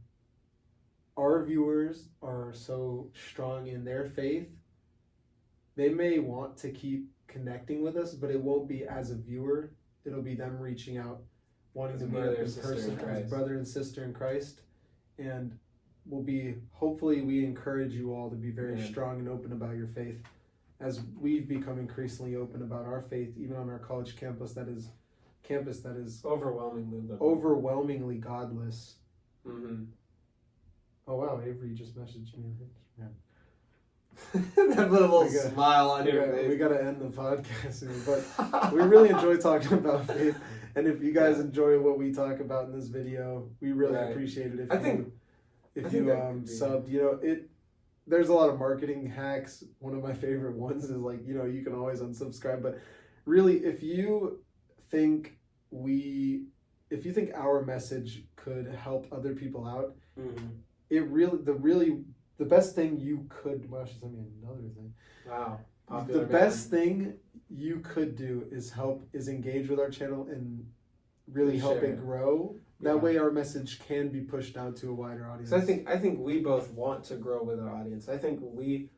[SPEAKER 3] our viewers are so strong in their faith, they may want to keep connecting with us, but it won't be as a viewer. It'll be them reaching out, wanting
[SPEAKER 2] As
[SPEAKER 3] to
[SPEAKER 2] a
[SPEAKER 3] meet
[SPEAKER 2] brother
[SPEAKER 3] up in
[SPEAKER 2] and sister
[SPEAKER 3] person
[SPEAKER 2] in
[SPEAKER 3] as
[SPEAKER 2] Christ.
[SPEAKER 3] brother and sister in Christ. And hopefully we encourage you all to be very
[SPEAKER 2] Yeah.
[SPEAKER 3] strong and open about your faith, as we've become increasingly open about our faith, even on our college campus that is
[SPEAKER 2] Overwhelmingly liberal.
[SPEAKER 3] overwhelmingly godless.
[SPEAKER 2] Mm-hmm.
[SPEAKER 3] Oh wow, Avery just messaged me. Yeah.
[SPEAKER 2] That little
[SPEAKER 3] We got-
[SPEAKER 2] smile on your
[SPEAKER 3] We
[SPEAKER 2] face.
[SPEAKER 3] gotta end the podcast soon, but we really enjoy talking about faith. And if you guys enjoy what we talk about in this video, we really
[SPEAKER 2] Right.
[SPEAKER 3] appreciate it.
[SPEAKER 2] I think
[SPEAKER 3] if
[SPEAKER 2] that
[SPEAKER 3] you
[SPEAKER 2] could be-
[SPEAKER 3] subbed, there's a lot of marketing hacks. One of my favorite ones is you can always unsubscribe. But really, if you think our message could help other people out, the best thing you could, well, she's sent me another thing.
[SPEAKER 2] Wow.
[SPEAKER 3] The
[SPEAKER 2] Popular
[SPEAKER 3] best
[SPEAKER 2] man.
[SPEAKER 3] thing you could do is engage with our channel and really
[SPEAKER 2] And
[SPEAKER 3] help
[SPEAKER 2] share
[SPEAKER 3] it
[SPEAKER 2] it.
[SPEAKER 3] grow. That
[SPEAKER 2] Yeah.
[SPEAKER 3] way our message can be pushed out to a wider audience.
[SPEAKER 2] So I think we both want to grow with our audience. I think we,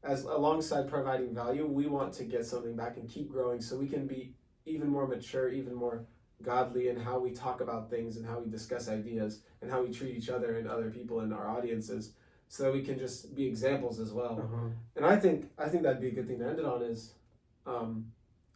[SPEAKER 2] as alongside providing value, we want to get something back and keep growing so we can be even more mature, even more godly in how we talk about things and how we discuss ideas and how we treat each other and other people in our audiences, so that we can just be examples as well. And I think that'd be a good thing to end it on is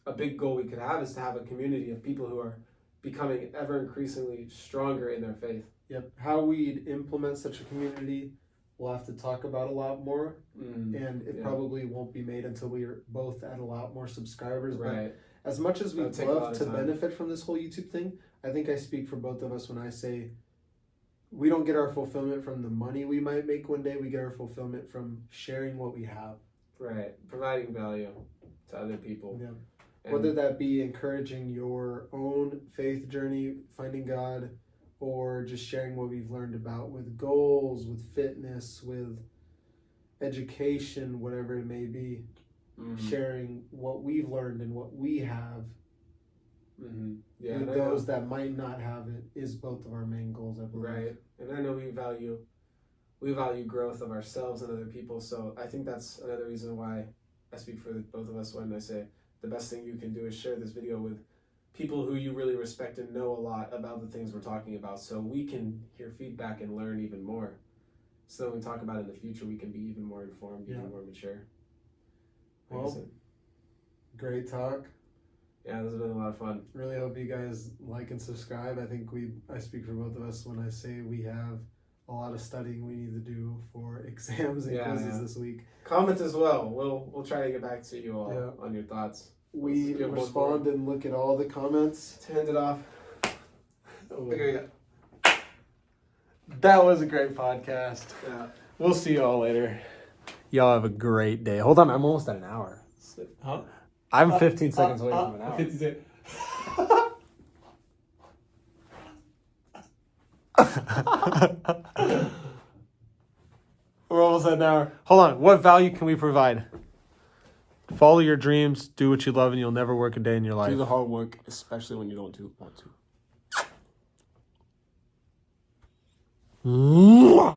[SPEAKER 2] a big goal we could have is to have a community of people who are becoming ever increasingly stronger in their faith.
[SPEAKER 3] Yep. How we'd implement such a community, we'll have to talk about a lot more, and it probably won't be made until we are both at a lot more subscribers.
[SPEAKER 2] Right.
[SPEAKER 3] But as much as we'd
[SPEAKER 2] That'll take a lot
[SPEAKER 3] love
[SPEAKER 2] of
[SPEAKER 3] to
[SPEAKER 2] time.
[SPEAKER 3] benefit from this whole YouTube thing, I think I speak for both of us when I say we don't get our fulfillment from the money we might make one day. We get our fulfillment from sharing what we have.
[SPEAKER 2] Right. Providing value to other people.
[SPEAKER 3] Yeah.
[SPEAKER 2] And
[SPEAKER 3] Whether that be encouraging your own faith journey, finding God, or just sharing what we've learned about with goals, with fitness, with education, whatever it may be, sharing what we've learned and what we have
[SPEAKER 2] Mm-hmm. Yeah,
[SPEAKER 3] And
[SPEAKER 2] and I know-
[SPEAKER 3] those that might not have it is both of our main goals, I believe.
[SPEAKER 2] right. And I know we value growth of ourselves and other people. So I think that's another reason why I speak for both of us when I say the best thing you can do is share this video with people who you really respect and know a lot about the things we're talking about, so we can hear feedback and learn even more. So when we talk about it in the future, we can be even more informed, even more mature. Like I
[SPEAKER 3] Well,
[SPEAKER 2] said.
[SPEAKER 3] great talk.
[SPEAKER 2] Yeah, this has been a lot of fun.
[SPEAKER 3] Really hope you guys like and subscribe. I think I speak for both of us when I say we have a lot of studying we need to do for exams and quizzes this week.
[SPEAKER 2] Comment as well. We'll try to get back to you all on your thoughts.
[SPEAKER 3] We respond and look at all the comments.
[SPEAKER 2] Let's hand it off.
[SPEAKER 1] That was a great podcast.
[SPEAKER 2] Yeah.
[SPEAKER 1] We'll see you all later. Y'all have a great day. Hold on, I'm almost at an hour.
[SPEAKER 2] Huh?
[SPEAKER 1] I'm 15 seconds away from an hour.
[SPEAKER 2] 50 seconds.
[SPEAKER 1] We're almost at an hour. Hold on. What value can we provide? Follow your dreams, do what you love, and you'll never work a day in your life.
[SPEAKER 2] Do the hard work, especially when you don't want to.